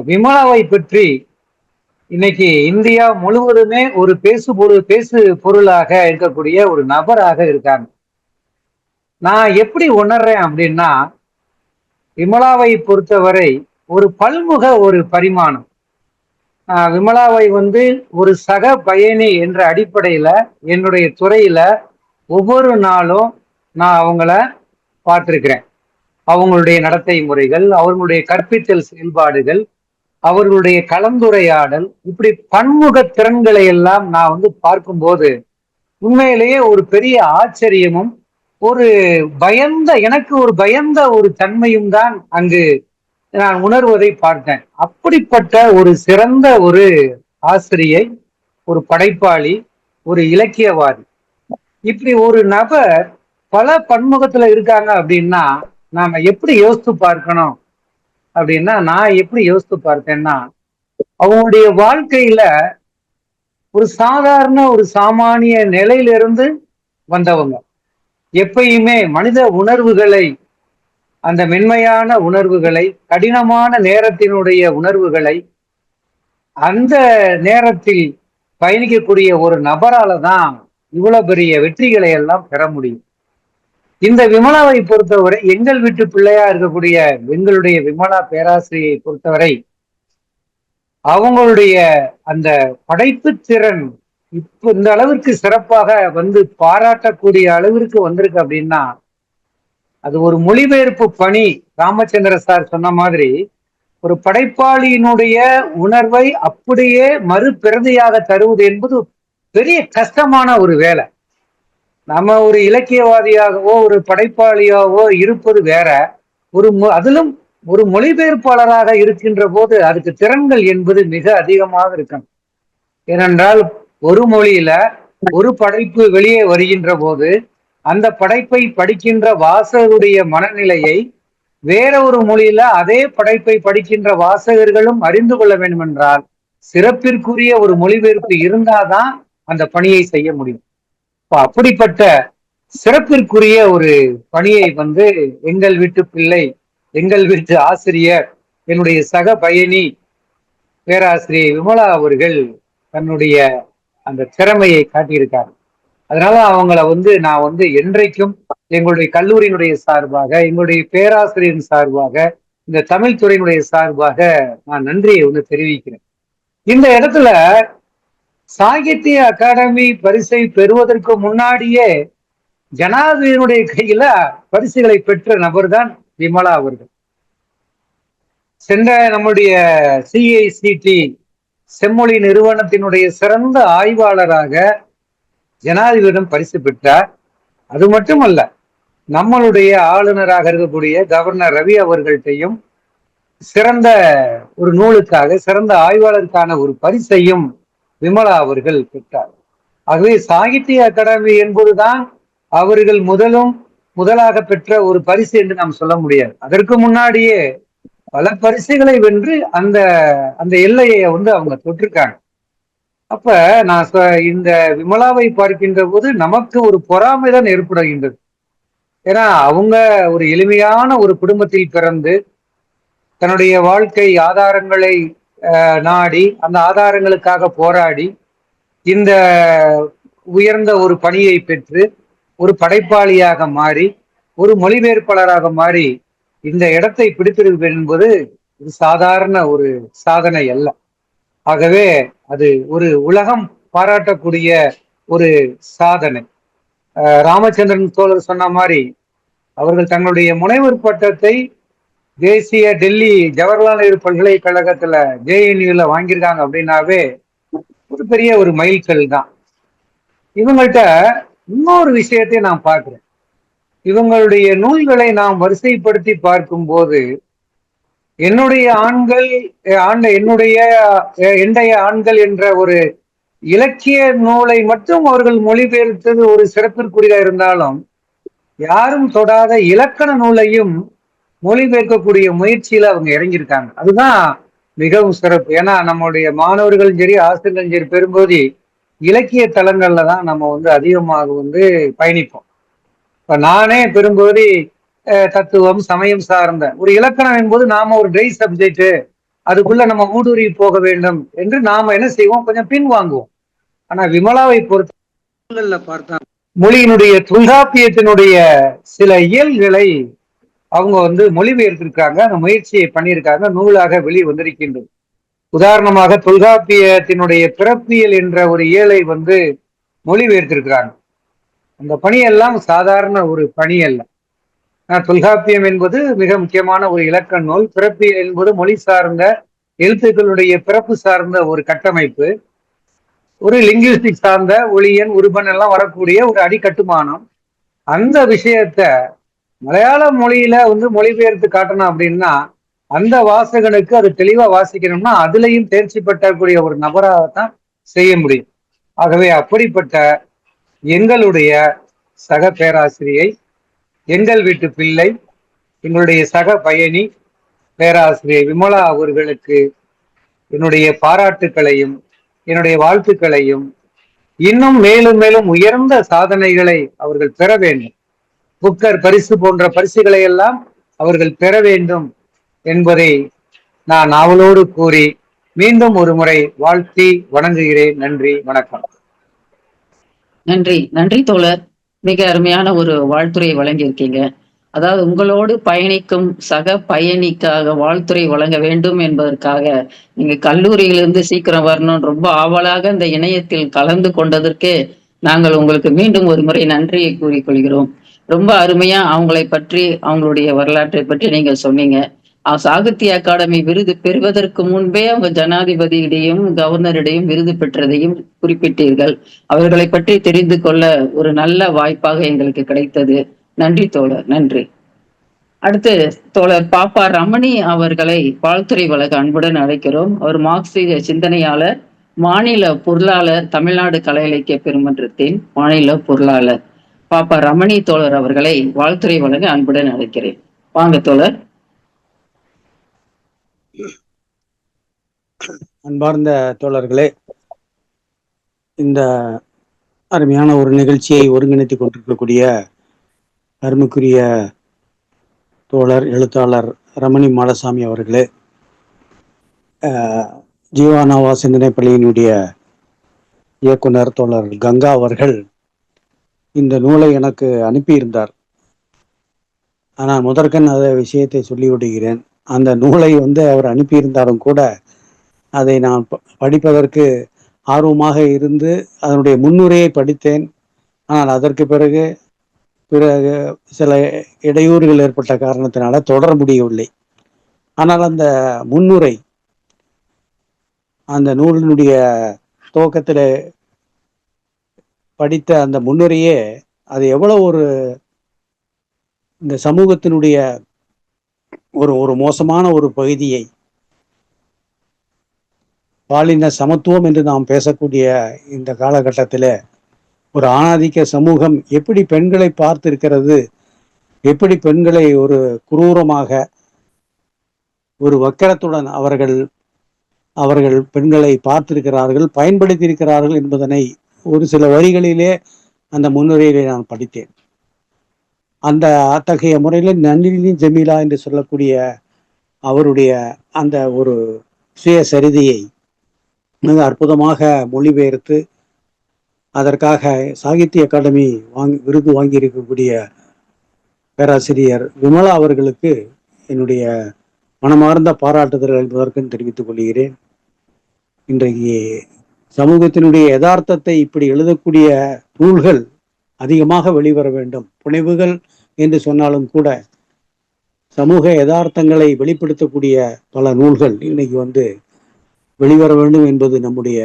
விமலாவை பற்றி இன்னைக்கு இந்தியா முழுவதுமே ஒரு பேசு பொருளாக இருக்கக்கூடிய ஒரு நபராக இருக்காங்க. நான் எப்படி உணர்றேன் அப்படின்னா, விமலாவை பொறுத்தவரை ஒரு பல்முக ஒரு பரிமாணம். விமலாவை வந்து ஒரு சக பயணி என்ற அடிப்படையில என்னுடைய துறையில ஒவ்வொரு நாளும் நான் அவங்கள பார்த்திருக்கிறேன். அவங்களுடைய நடத்தை முறைகள், அவர்களுடைய கற்பித்தல் செயல்பாடுகள், அவர்களுடைய கலந்துரையாடல், இப்படி பன்முக திறன்களை எல்லாம் நான் வந்து பார்க்கும்போது உண்மையிலேயே ஒரு பெரிய ஆச்சரியமும் எனக்கு ஒரு பயந்த ஒரு தன்மையும் தான் அங்கு நான் உணர்வதை பார்த்தேன். அப்படிப்பட்ட ஒரு சிறந்த ஒரு ஆசிரியை, ஒரு படைப்பாளி, ஒரு இலக்கியவாதி, இப்படி ஒரு நபர் பல பன்முகத்துல இருக்காங்க அப்படின்னா நாம எப்படி யோசித்து பார்க்கணும் அப்படின்னா, நான் எப்படி யோசித்து பார்த்தேன்னா, அவங்களுடைய வாழ்க்கையில ஒரு சாதாரண ஒரு சாமானிய நிலையிலிருந்து வந்தவங்க. எப்பயுமே மனித உணர்வுகளை, அந்த மென்மையான உணர்வுகளை, கடினமான நேரத்தினுடைய உணர்வுகளை அந்த நேரத்தில் பயணிக்கக்கூடிய ஒரு நபரால தான் இவ்வளவு பெரிய வெற்றிகளை எல்லாம் பெற முடியும். இந்த விமலாவை பொறுத்தவரை, எங்கள் வீட்டு பிள்ளையா இருக்கக்கூடிய எங்களுடைய விமலா பேராசிரியை பொறுத்தவரை, அவங்களுடைய அந்த படைப்பு திறன் இப்ப இந்த அளவிற்கு சிறப்பாக வந்து பாராட்டக்கூடிய அளவிற்கு வந்திருக்கு அப்படின்னா, அது ஒரு மொழிபெயர்ப்பு பணி. ராமச்சந்திர சார் சொன்ன மாதிரி ஒரு படைப்பாளியினுடைய உணர்வை அப்படியே மறுபிரதியாக தருவது என்பது பெரிய கஷ்டமான ஒரு வேலை. நம்ம ஒரு இலக்கியவாதியாகவோ ஒரு படைப்பாளியாகவோ இருப்பது வேற, அதிலும் ஒரு மொழிபெயர்ப்பாளராக இருக்கின்ற போது அதுக்கு திறன்கள் என்பது மிக அதிகமாக இருக்கணும். ஏனென்றால் ஒரு மொழியில ஒரு படைப்பு வெளியே வருகின்ற போது அந்த படைப்பை படிக்கின்ற வாசகருடைய மனநிலையை வேற ஒரு மொழியில அதே படைப்பை படிக்கின்ற வாசகர்களும் அறிந்து கொள்ள வேண்டும் என்றால் சிறப்பிற்குரிய ஒரு மொழிபெயர்ப்பு இருந்தாதான் அந்த பணியை செய்ய முடியும். அப்படிப்பட்ட சிறப்பிற்குரிய ஒரு பணியை வந்து எங்கள் வீட்டு பிள்ளை, எங்கள் வீட்டு ஆசிரியர், என்னுடைய சக பயணி பேராசிரியர் விமலா அவர்கள் தன்னுடைய அந்த திறமையை காட்டியிருக்காங்க. அதனால அவங்கள வந்து நான் வந்து என்றைக்கும் எங்களுடைய கல்லூரியினுடைய சார்பாக, எங்களுடைய பேராசிரியரின் சார்பாக, இந்த தமிழ் துறையினுடைய சார்பாக நான் நன்றியை வந்து தெரிவிக்கிறேன். இந்த இடத்துல சாகித்ய அகாடமி பரிசை பெறுவதற்கு முன்னாடியே ஜனாதிபதியினுடைய கையில பரிசுகளை பெற்ற நபர் தான் விமலா அவர்கள். சென்ற நம்முடைய CICT செம்மொழி நிறுவனத்தினுடைய சிறந்த ஆய்வாளராக ஜனாதிபதியிடம் பரிசு பெற்றார். அது மட்டுமல்ல, நம்மளுடைய ஆளுநராக இருக்கக்கூடிய கவர்னர் ரவி அவர்கள்ட்டையும் சிறந்த ஒரு நூலுக்காக, சிறந்த ஆய்வாளருக்கான ஒரு பரிசையும் விமலா அவர்கள் பெற்றார். ஆகவே சாகித்ய அகாடமி என்பதுதான் அவர்கள் முதலாக பெற்ற ஒரு பரிசு என்று நாம் சொல்ல முடியாது. அதற்கு முன்னாடியே பல பரிசுகளை வென்று அந்த அந்த எல்லையை வந்து அவங்க தொட்டிருக்காங்க. அப்ப நான் இந்த விமலாவை பார்க்கின்ற போது நமக்கு ஒரு பொறாமைதான் ஏற்படுகின்றது. ஏன்னா அவங்க ஒரு எளிமையான ஒரு குடும்பத்தில் பிறந்து தன்னுடைய வாழ்க்கை ஆதாரங்களை நாடி அந்த ஆதாரங்களுக்காக போராடி இந்த உயர்ந்த ஒரு பணியை பெற்று ஒரு படைப்பாளியாக மாறி ஒரு மொழிபெயர்ப்பாளராக மாறி இந்த இடத்தை பிடித்திருப்பது என்பது ஒரு சாதாரண ஒரு சாதனை அல்ல. ஆகவே அது ஒரு உலகம் பாராட்டக்கூடிய ஒரு சாதனை. ராமச்சந்திரன் தோழர் சொன்ன மாதிரி அவர்கள் தங்களுடைய முனைவர் பட்டத்தை தேசிய டெல்லி ஜவஹர்லால் நேரு பல்கலைக்கழகத்துல JNUல வாங்கியிருக்காங்க அப்படின்னாவே ஒரு பெரிய ஒரு மைல்கல் தான். இவங்கள்ட்ட இன்னொரு விஷயத்தை நான் பார்க்கிறேன். இவங்களுடைய நூல்களை நாம் வரிசைப்படுத்தி பார்க்கும்போது என்னுடைய ஆண்கள் என்னுடைய எண்டைய ஆண்கள் என்ற ஒரு இலக்கிய நூலை மட்டும் அவர்கள் மொழிபெயர்த்தது ஒரு சிறப்பிற்குரியதா இருந்தாலும் யாரும் தொடாத இலக்கண நூலையும் மொழிபெயர்க்கக்கூடிய முயற்சியில அவங்க இறங்கியிருக்காங்க. அதுதான் மிகவும் சிறப்பு. ஏன்னா நம்முடைய மாணவர்களும் சரி ஆசிரியர்களும் சரி பெரும்போது இலக்கிய தளங்கள்ல தான் நம்ம அதிகமாக பயணிப்போம். இப்ப நானே பெரும்போது தத்துவம் சமயம் சார்ந்த ஒரு இலக்கணம் என்பது நாம ஒரு ட்ரை சப்ஜெக்ட், அதுக்குள்ள நம்ம ஊடுருவி போக வேண்டும் என்று நாம என்ன செய்வோம், கொஞ்சம் பின் வாங்குவோம். ஆனா விமலாவை பொறுத்த பார்த்தா மொழியினுடைய தொல்காப்பியத்தினுடைய சில இயல்களை அவங்க மொழிபெயர்த்திருக்காங்க, அந்த முயற்சியை பண்ணியிருக்காங்க, நூலாக வெளியே வந்திருக்கின்றது. உதாரணமாக தொல்காப்பியத்தினுடைய பிறப்பியல் என்ற ஒரு இயலை மொழிபெயர்த்திருக்கிறாங்க. அந்த பணியெல்லாம் சாதாரண ஒரு பணி அல்ல. தொல்காப்பியம் என்பது மிக முக்கியமான ஒரு இலக்கண நூல். பிறப்பியல் என்பது மொழி சார்ந்த எழுத்துக்களுடைய பிறப்பு சார்ந்த ஒரு கட்டமைப்பு, ஒரு லிங்குவிஸ்டிக் சார்ந்த ஒளியன் உருபன் எல்லாம் வரக்கூடிய ஒரு அடிக்கட்டுமானம். அந்த விஷயத்த மலையாள மொழியில மொழிபெயர்த்து காட்டணும் அப்படின்னா அந்த வாசகனுக்கு அது தெளிவா வாசிக்கணும்னா அதுலயும் தேர்ச்சி பெற்றக்கூடிய ஒரு நபராகத்தான் செய்ய முடியும். ஆகவே அப்படிப்பட்ட எங்களுடைய சக பேராசிரியை, எங்கள் வீட்டு பிள்ளை, எங்களுடைய சக பயணி பேராசிரியை விமலா அவர்களுக்கு என்னுடைய பாராட்டுக்களையும் என்னுடைய வாழ்த்துக்களையும், இன்னும் மேலும் மேலும் உயர்ந்த சாதனைகளை அவர்கள் பெற வேண்டும், புக்கர் பரிசு போன்ற பரிசுகளை எல்லாம் அவர்கள் பெற வேண்டும் என்பதை நான் ஆவலோடு கூறி மீண்டும் ஒரு முறை வாழ்த்தி வணங்குகிறேன். நன்றி, வணக்கம். நன்றி நன்றி தோழர். மிக அருமையான ஒரு வாழ்த்துரை வழங்கியிருக்கீங்க. அதாவது உங்களோடு பயணிக்கும் சக பயணிக்காக வாழ்த்துரை வழங்க வேண்டும் என்பதற்காக நீங்க கல்லூரியிலிருந்து சீக்கிரம் வரணும் ரொம்ப ஆவலாக இந்த இணையத்தில் கலந்து கொண்டதற்கே நாங்கள் உங்களுக்கு மீண்டும் ஒரு முறை நன்றியை கூறிக்கொள்கிறோம். ரொம்ப அருமையா அவங்களை பற்றி அவங்களுடைய வரலாற்றை பற்றி நீங்க சொன்னீங்க. சாகித்ய அகாடமி விருது பெறுவதற்கு முன்பே அவங்க ஜனாதிபதியிடையும் கவர்னரிடையும் விருது பெற்றதையும் குறிப்பிட்டீர்கள். அவர்களை பற்றி தெரிந்து கொள்ள ஒரு நல்ல வாய்ப்பாக எங்களுக்கு கிடைத்தது. நன்றி தோழர், நன்றி. அடுத்து தோழர் பாப்பா ரமணி அவர்களை வாழ்த்துறை வழங்க அன்புடன் அழைக்கிறோம். அவர் மார்க்சிய சிந்தனையாளர், மாநில பொருளாளர், தமிழ்நாடு கலை இலக்கிய பெருமன்றத்தின் மாநில பொருளாளர் பாப்பா ரமணி தோழர் அவர்களை வாழ்த்துறை வழங்க அன்புடன் அழைக்கிறேன். வாங்க தோழர். அன்பார்ந்த தோழர்களே, இந்த அருமையான ஒரு நிகழ்ச்சியை ஒருங்கிணைத்துக் கொண்டிருக்கக்கூடிய அருமைக்குரிய தோழர் எழுத்தாளர் ரமணி மாடசாமி அவர்களே, ஜீவானாவா சிந்தனை பள்ளியினுடைய இயக்குனர் தோழர் கங்கா அவர்கள் இந்த நூலை எனக்கு அனுப்பியிருந்தார். ஆனால் முதற்கண் அந்த விஷயத்தை சொல்லிவிடுகிறேன். அந்த நூலை அவர் அனுப்பியிருந்தாலும் கூட அதை நான் படிப்பதற்கு ஆர்வமாக இருந்து அதனுடைய முன்னுரையை படித்தேன். ஆனால் அதற்கு பிறகு சில இடையூறுகள் ஏற்பட்ட காரணத்தினால தொடர முடியவில்லை. ஆனால் அந்த முன்னுரை, அந்த நூலினுடைய துவக்கத்தில் படித்த அந்த முன்னுரையே அது எவ்வளவு ஒரு இந்த சமூகத்தினுடைய ஒரு மோசமான ஒரு பகுதியை, பாலின சமத்துவம் என்று நாம் பேசக்கூடிய இந்த காலகட்டத்தில் ஒரு ஆணாதிக்க சமூகம் எப்படி பெண்களை பார்த்திருக்கிறது, எப்படி பெண்களை ஒரு குரூரமாக ஒரு வக்கரத்துடன் அவர்கள் பெண்களை பார்த்திருக்கிறார்கள், பயன்படுத்தியிருக்கிறார்கள் என்பதனை ஒரு சில வரிகளிலே அந்த முன்னுரையிலே நான் படித்தேன். அந்த அத்தகைய முறையில் நளினி ஜமீலா என்று சொல்லக்கூடிய அவருடைய அந்த ஒரு சுயசரிதையை மிக அற்புதமாக மொழிபெயர்த்து அதற்காக சாகித்ய அகாடமி விருது வாங்கியிருக்கக்கூடிய பேராசிரியர் விமலா அவர்களுக்கு என்னுடைய மனமார்ந்த பாராட்டுதல்கள் என்பதற்கும் தெரிவித்துக் கொள்கிறேன். இன்றைக்கு சமூகத்தினுடைய யதார்த்தத்தை இப்படி எழுதக்கூடிய நூல்கள் அதிகமாக வெளிவர வேண்டும். புனைவுகள் என்று சொன்னாலும் கூட சமூக யதார்த்தங்களை வெளிப்படுத்தக்கூடிய பல நூல்கள் இன்னைக்கு வெளிவர வேண்டும் என்பது நம்முடைய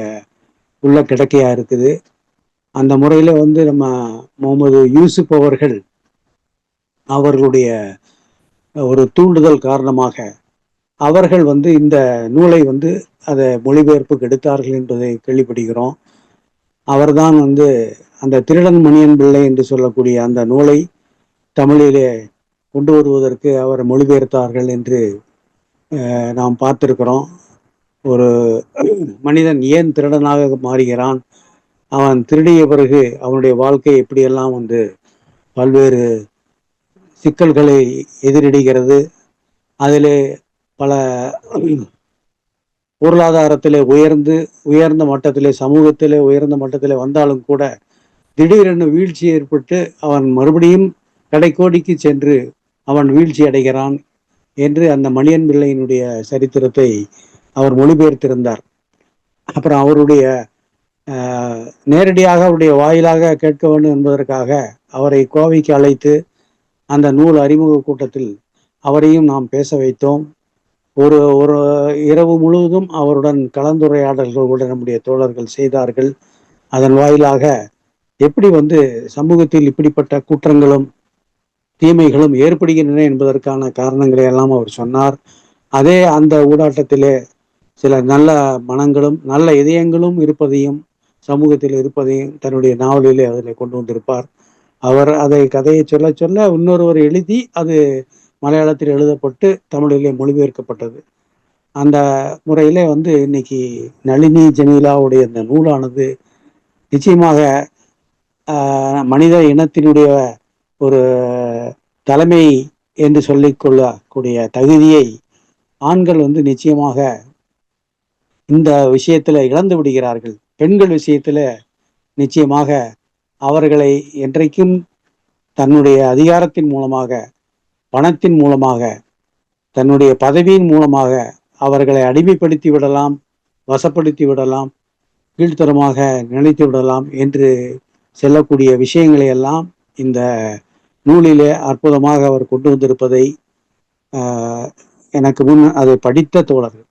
உள்ள கிடக்கையா இருக்குது. அந்த முறையில வந்து நம்ம முகமது யூசுப் அவர்கள் அவர்களுடைய ஒரு தூண்டுதல் காரணமாக அவர்கள் வந்து இந்த நூலை வந்து அதை மொழிபெயர்ப்புக்கு எடுத்தார்கள் என்பதை கேள்விப்படுகிறோம். அவர்தான் வந்து அந்த திருடன் மணியன் பிள்ளை என்று சொல்லக்கூடிய அந்த நூலை தமிழிலே கொண்டு வருவதற்கு அவர் மொழிபெயர்த்தார்கள் என்று நாம் பார்த்திருக்கிறோம். ஒரு மனிதன் ஏன் திருடனாக மாறுகிறான், அவன் திருடிய பிறகு அவனுடைய வாழ்க்கை எப்படியெல்லாம் வந்து பல்வேறு சிக்கல்களை எதிரிடுகிறது, அதிலே பல பொருளாதாரத்திலே உயர்ந்த மட்டத்திலே, சமூகத்திலே உயர்ந்த மட்டத்திலே வந்தாலும் கூட திடீரென வீழ்ச்சி ஏற்பட்டு அவன் மறுபடியும் கடைக்கோடிக்கு சென்று அவன் வீழ்ச்சி அடைகிறான் என்று அந்த மணியன் பிள்ளையினுடைய சரித்திரத்தை அவர் மொழிபெயர்த்திருந்தார். அப்புறம் அவருடைய நேரடியாக அவருடைய வாயிலாக கேட்க வேண்டும் என்பதற்காக அவரை கோவைக்கு அழைத்து அந்த நூல் அறிமுக கூட்டத்தில் அவரையும் நாம் பேச வைத்தோம். ஒரு ஒரு இரவு முழுவதும் அவருடன் கலந்துரையாடல்கள் கூட நம்முடைய தோழர்கள் செய்தார்கள். அதன் வாயிலாக எப்படி வந்து சமூகத்தில் இப்படிப்பட்ட குற்றங்களும் தீமைகளும் ஏற்படுகின்றன என்பதற்கான காரணங்களை எல்லாம் அவர் சொன்னார். அதே அந்த ஊடாட்டத்திலே சில நல்ல மனங்களும் நல்ல இதயங்களும் இருப்பதையும் சமூகத்தில் இருப்பதையும் தன்னுடைய நாவலிலே அதில் கொண்டு வந்திருப்பார். அவர் அதை கதையை சொல்ல சொல்ல இன்னொருவர் எழுதி அது மலையாளத்தில் எழுதப்பட்டு தமிழிலே மொழிபெயர்க்கப்பட்டது. அந்த முறையிலே வந்து இன்னைக்கு நளினி ஜமீலாவுடைய இந்த நூலானது நிச்சயமாக மனித இனத்தினுடைய ஒரு தலைமை என்று சொல்லிக்கொள்ளக்கூடிய தகுதியை ஆண்கள் வந்து நிச்சயமாக இந்த விஷயத்துல இழந்து விடுகிறார்கள். பெண்கள் விஷயத்துல நிச்சயமாக அவர்களை என்றைக்கும் தன்னுடைய அதிகாரத்தின் மூலமாக, பணத்தின் மூலமாக, தன்னுடைய பதவியின் மூலமாக அவர்களை அடிமைப்படுத்தி விடலாம், வசப்படுத்தி விடலாம், கீழ்த்தரமாக நினைத்து விடலாம் என்று செல்லக்கூடிய விஷயங்களை எல்லாம் இந்த நூலிலே அற்புதமாக அவர் கொண்டு வந்திருப்பதை எனக்கு முன் அதை படித்த தோழர்கள்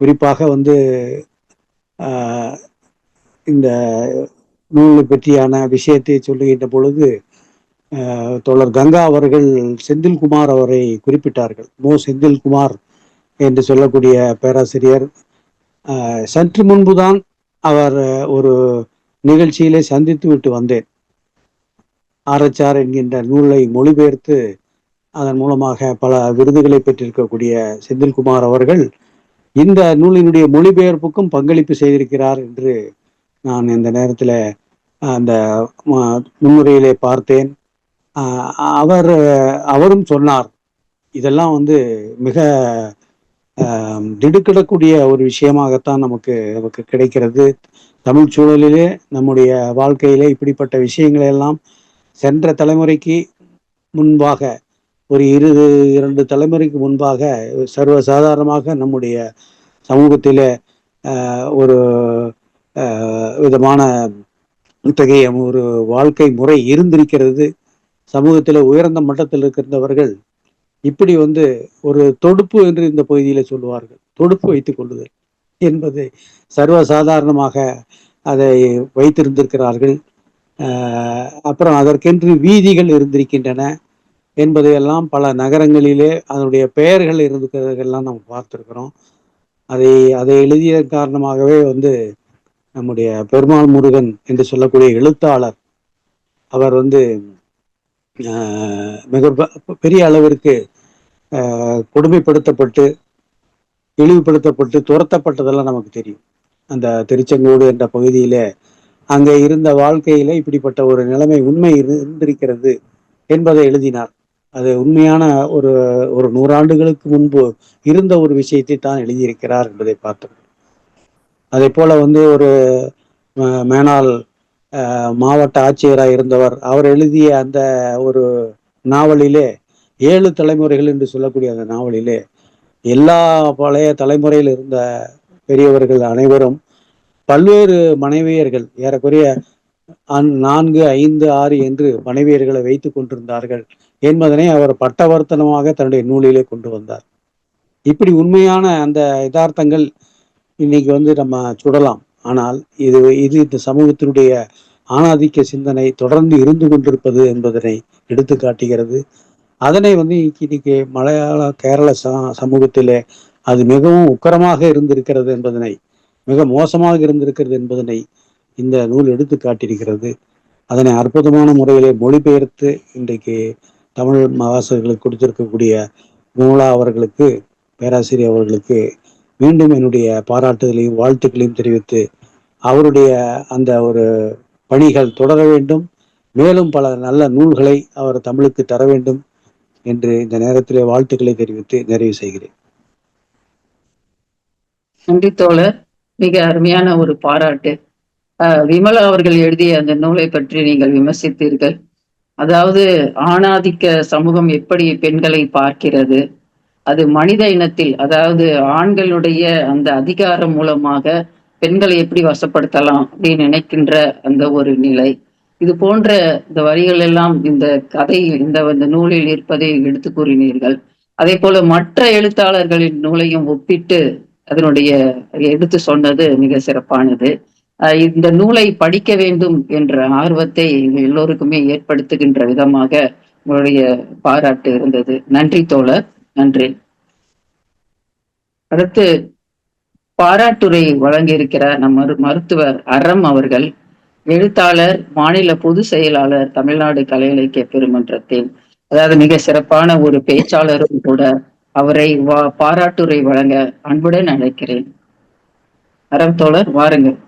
குறிப்பாக வந்து இந்த நூலை பற்றியான விஷயத்தை சொல்லுகின்ற பொழுது தோழர் கங்கா அவர்கள் செந்தில்குமார் அவரை குறிப்பிட்டார்கள். செந்தில்குமார் என்று சொல்லக்கூடிய பேராசிரியர் சற்று முன்புதான் அவர் ஒரு நிகழ்ச்சியிலே சந்தித்து விட்டு வந்தேன். ஆர்எச்ஆர் என்கின்ற நூலை மொழிபெயர்த்து அதன் மூலமாக பல விருதுகளை பெற்றிருக்கக்கூடிய செந்தில்குமார் அவர்கள் இந்த நூலினுடைய மொழிபெயர்ப்புக்கும் பங்களிப்பு செய்திருக்கிறார் என்று நான் இந்த நேரத்தில் அந்த முன்னுரையிலே பார்த்தேன். அவரும் சொன்னார், இதெல்லாம் வந்து மிக திடுக்கிடக்கூடிய ஒரு விஷயமாகத்தான் நமக்கு கிடைக்கிறது. தமிழ் சூழலிலே நம்முடைய வாழ்க்கையிலே இப்படிப்பட்ட விஷயங்களை எல்லாம் சென்ற தலைமுறைக்கு முன்பாக ஒரு 2 தலைமுறைக்கு முன்பாக சர்வசாதாரணமாக நம்முடைய சமூகத்திலே ஒரு விதமான இத்தகைய ஒரு வாழ்க்கை முறை இருந்திருக்கிறது. சமூகத்தில் உயர்ந்த மட்டத்தில் இருக்கின்றவர்கள் இப்படி வந்து ஒரு தொடுப்பு என்று இந்த பகுதியில சொல்லுவார்கள், தொடுப்பு வைத்துக் கொள்ளுதல் என்பது சர்வசாதாரணமாக அதை வைத்திருந்திருக்கிறார்கள். அப்புறம் அதற்கென்று வீதிகள் இருந்திருக்கின்றன என்பதையெல்லாம் பல நகரங்களிலே அதனுடைய பெயர்கள் இருக்கிறதெல்லாம் நம்ம பார்த்துருக்கிறோம். அதை எழுதிய காரணமாகவே வந்து நம்முடைய பெருமாள் முருகன் என்று சொல்லக்கூடிய எழுத்தாளர் அவர் வந்து மிக பெரிய அளவிற்கு கொடுமைப்படுத்தப்பட்டு இழிவுபடுத்தப்பட்டு துரத்தப்பட்டதெல்லாம் நமக்கு தெரியும். அந்த திருச்செங்கோடு என்ற பகுதியில அங்கே இருந்த வாழ்க்கையில இப்படிப்பட்ட ஒரு நிலைமை உண்மை இருந்திருக்கிறது என்பதை எழுதினார். அது உண்மையான ஒரு 100 ஆண்டுகளுக்கு முன்பு இருந்த ஒரு விஷயத்தை தான் எழுதியிருக்கிறார் என்பதை பார்த்தோம். அதே போல வந்து ஒரு மேனாள் மாவட்ட ஆட்சியராக இருந்தவர், அவர் எழுதிய அந்த ஒரு நாவலிலே 7 தலைமுறைகள் என்று சொல்லக்கூடிய அந்த நாவலிலே எல்லா பழைய தலைமுறையில் இருந்த பெரியவர்கள் அனைவரும் பல்வேறு மனைவியர்கள், ஏறக்குறைய 4, 5, 6 என்று மனைவியர்களை வைத்துக் கொண்டிருந்தார்கள் என்பதனை அவர் பட்டவர்த்தனமாக தன்னுடைய நூலிலே கொண்டு வந்தார். இப்படி உண்மையான அந்த யதார்த்தங்கள் இன்னைக்கு வந்து நம்ம சுடலாம். ஆனால் இது இந்த சமூகத்தினுடைய ஆணாதிக்க சிந்தனை தொடர்ந்து இருந்து கொண்டிருப்பது என்பதனை எடுத்து காட்டுகிறது. அதனை இன்னைக்கு மலையாள கேரள சமூகத்திலே அது மிகவும் உக்கரமாக இருந்திருக்கிறது என்பதனை, மிக மோசமாக இருந்திருக்கிறது என்பதனை இந்த நூல் எடுத்து காட்டியிருக்கிறது. அதனை அற்புதமான முறையிலே மொழிபெயர்த்து இன்றைக்கு தமிழ் வாசகர்களுக்கு கொடுத்திருக்கக்கூடிய விமலா அவர்களுக்கு, பேராசிரியர் அவர்களுக்கு மீண்டும் என்னுடைய பாராட்டுதலையும் வாழ்த்துக்களையும் தெரிவித்து, அவருடைய அந்த ஒரு பணிகள் தொடர வேண்டும், மேலும் பல நல்ல நூல்களை அவர் தமிழுக்கு தர வேண்டும் என்று இந்த நேரத்திலே வாழ்த்துக்களை தெரிவித்து நிறைவு செய்கிறேன். நன்றி தோழர், மிக அருமையான ஒரு பாராட்டு. விமலா அவர்கள் எழுதிய அந்த நூலை பற்றி நீங்கள் விமர்சித்தீர்கள். அதாவது ஆணாதிக்க சமூகம் எப்படி பெண்களை பார்க்கிறது, அது மனித இனத்தில், அதாவது ஆண்களுடைய அந்த அதிகாரம் மூலமாக பெண்களை எப்படி வசப்படுத்தலாம் அப்படின்னு நினைக்கின்ற அந்த ஒரு நிலை, இது போன்ற இந்த வரிகள் எல்லாம் இந்த கதையில் இந்த நூலில் இருப்பதை எடுத்து கூறினீர்கள். அதே போல மற்ற எழுத்தாளர்களின் நூலையும் ஒப்பிட்டு அதனுடைய எடுத்து சொன்னது மிக சிறப்பானது. இந்த நூலை படிக்க வேண்டும் என்ற ஆர்வத்தை எல்லோருக்குமே ஏற்படுத்துகின்ற விதமாக உங்களுடைய பாராட்டு இருந்தது. நன்றி தோழர், நன்றி. அடுத்து பாராட்டுரை வழங்கியிருக்கிறார் நம் மருத்துவர் அறம் அவர்கள், எழுத்தாளர், மாநில பொதுச் செயலாளர், தமிழ்நாடு கலை இலக்கிய பெருமன்றத்தின், அதாவது மிக சிறப்பான ஒரு பேச்சாளரும் கூட. அவரை பாராட்டுரை வழங்க அன்புடன் அழைக்கிறேன். அறம் தோழர், வாருங்கள்.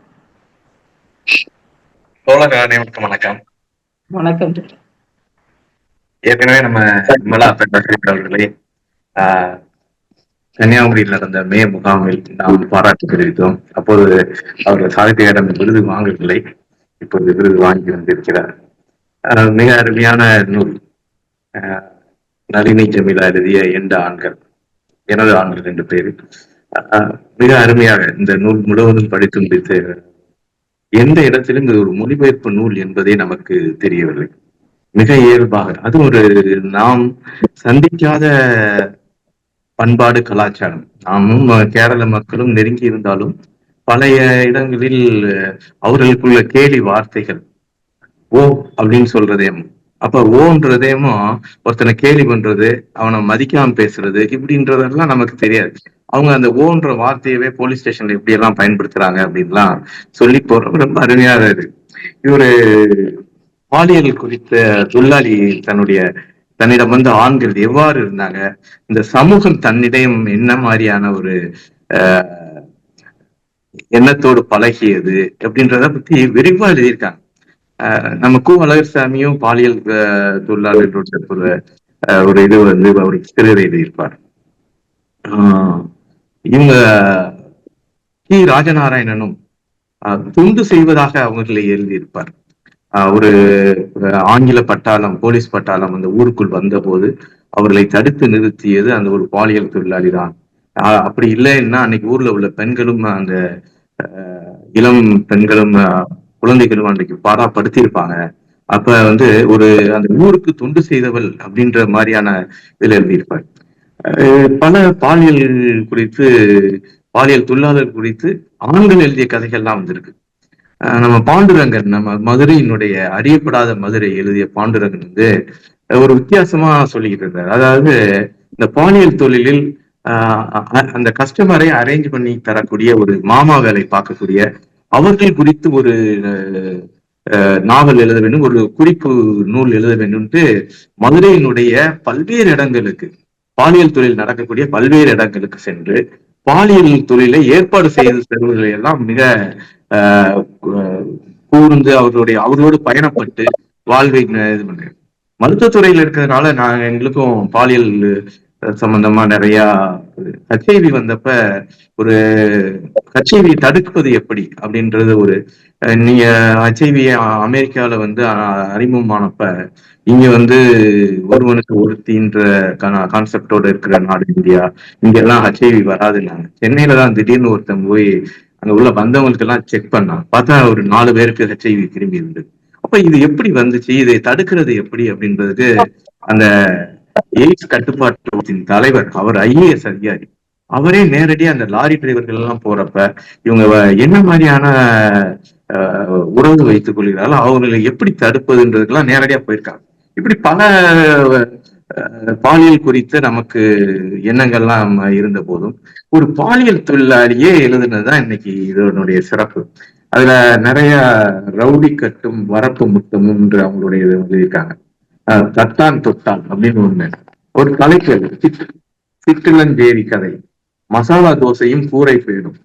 தோழர் அனைவருக்கும் வணக்கம். வணக்கம். ஏற்கனவே நம்ம விமலா பேராசிரியர் அவர்களை கன்னியாகுமரியில் நடந்த மே முகாமில் நாம் பாராட்டு தெரிவித்தோம். அப்போது அவர்கள் சாகித்ய அகாடமி விருது வாங்கவில்லை, இப்போது விருது வாங்கி வந்திருக்கிறார். மிக அருமையான நூல், நளினி ஜமீலா எழுதிய எந்த ஆண்கள், எனது ஆண்கள் என்று பேரு. மிக அருமையாக இந்த நூல் முழுவதும் படித்து முடித்து எந்த இடத்திலும் இது ஒரு மொழிபெயர்ப்பு நூல் என்பதே நமக்கு தெரியவில்லை. மிக இயல்பாக, அது ஒரு நாம் சந்திக்காத பண்பாடு கலாச்சாரம். நாமும் கேரள மக்களும் நெருங்கி இருந்தாலும் பழைய இடங்களில் அவர்களுக்குள்ள கேலி வார்த்தைகள், ஓ அப்படின்னு சொல்றதேம், அப்ப ஓன்றதேமோ ஒருத்தனை கேலி பண்றது, அவனை மதிக்காம பேசுறது, இப்படின்றதெல்லாம் நமக்கு தெரியாது. அவங்க அந்த ஓன்ற வார்த்தையவே போலீஸ் ஸ்டேஷன்ல எப்படி எல்லாம் பயன்படுத்துறாங்க அப்படின்லாம் சொல்லி போற ரொம்ப அருமையாக இருக்கு. இவரு பாலியல் குறித்த தொழிலாளி தன்னிடம் ஆண்கள் எவ்வாறு இருந்தாங்க, இந்த சமூகம் தன்னிடம் என்ன மாதிரியான ஒரு எண்ணத்தோடு பழகியது அப்படின்றத பத்தி விரிவா எழுதியிருக்காங்க. நம்ம கு அழகர்சாமியும் பாலியல் தொழிலாளர்களோட ஒரு இது அவர் சிறுகதை எழுதியிருப்பார். இவங்க கி ராஜநாராயணனும் துண்டு செய்வதாக அவர்களை எழுதியிருப்பார். ஒரு ஆங்கில பட்டாளம், போலீஸ் பட்டாளம் அந்த ஊருக்குள் வந்த போது அவர்களை தடுத்து நிறுத்தியது அந்த ஒரு பாலியல் தொழிலாளி தான். அப்படி இல்லைன்னா அன்னைக்கு ஊர்ல உள்ள பெண்களும், அந்த இளம் பெண்களும் குழந்தைகளும் அன்றைக்கு பாடாப்படுத்தியிருப்பாங்க. அப்ப ஒரு அந்த ஊருக்கு தொண்டு செய்தவள் அப்படின்ற மாதிரியான இதுல எழுதியிருப்பார். பல பாலியல் குறித்து, பாலியல் தொழிலாளர் குறித்து ஆண்கள் எழுதிய கதைகள்லாம் வந்திருக்கு. நம்ம பாண்டுரங்கன், நம்ம மதுரையினுடைய அறியப்படாத மதுரை எழுதிய பாண்டுரங்கன் ஒரு வித்தியாசமா சொல்லிக்கிட்டு இருந்தார். அதாவது இந்த பாலியல் தொழிலில் அந்த கஸ்டமரை அரேஞ்ச் பண்ணி தரக்கூடிய ஒரு மாமா வேலை பார்க்கக்கூடிய அவர்கள் குறித்து ஒரு நாவல் எழுத வேண்டும், ஒரு குறிப்பு நூல் எழுத வேண்டும்ட்டு மதுரையினுடைய பல்வேறு இடங்களுக்கு, பாலியல் தொழில் நடக்கக்கூடிய பல்வேறு இடங்களுக்கு சென்று பாலியல் தொழிலை ஏற்பாடு செய்து செல்வதை எல்லாம் மிக கூர்ந்து அவர்களோடு பயணப்பட்டு வாழ்வை இது பண்றேன். மருத்துவத்துறையில இருக்கிறதுனால எங்களுக்கும் பாலியல் சம்பந்தமா நிறைய HIV வந்தப்ப ஒரு HIV தடுப்பது எப்படி அப்படின்றது ஒரு நீங்க HIV அமெரிக்கால அறிமுகமானப்ப இங்க ஒருவனுக்கு ஒருத்தின்ற கான்செப்டோட இருக்கிற நாடு இந்தியா. இங்க எல்லாம் HIV வராதுன்னாங்க. சென்னையில தான் திடீர்னு ஒருத்தன் போய் அங்க உள்ள வந்தவங்களுக்கு எல்லாம் செக் பண்ணான், பார்த்தா ஒரு 4 பேருக்கு HIV திரும்பி இருந்தது. அப்ப இது எப்படி வந்துச்சு, இதை தடுக்கிறது எப்படி அப்படின்றதுக்கு அந்த எய்ட்ஸ் கட்டுப்பாட்டின் தலைவர், அவர் IAS அதிகாரி, அவரே நேரடியா அந்த லாரி டிரைவர்கள் எல்லாம் போறப்ப இவங்க என்ன மாதிரியான உறவு வைத்துக் கொள்கிறார்கள், அவங்களை எப்படி தடுப்பதுன்றதுக்கெல்லாம் நேரடியா போயிருக்காங்க. இப்படி பல பாலியல் குறித்து நமக்கு எண்ணங்கள்லாம் இருந்த போதும் ஒரு பாலியல் தொழிலாளியே எழுதுனதுதான் இன்னைக்கு இதனுடைய சிறப்பு. அதுல நிறைய ரவுடி கட்டும் வரப்பு முட்டமும் என்று அவங்களுடைய எழுதியிருக்காங்க. தட்டான் தொட்டான் அப்படின்னு ஒண்ணு, ஒரு தலைப்பு சிற்றிலஞ்சேரி கதை, மசாலா தோசையும் கூரை போயிடும்,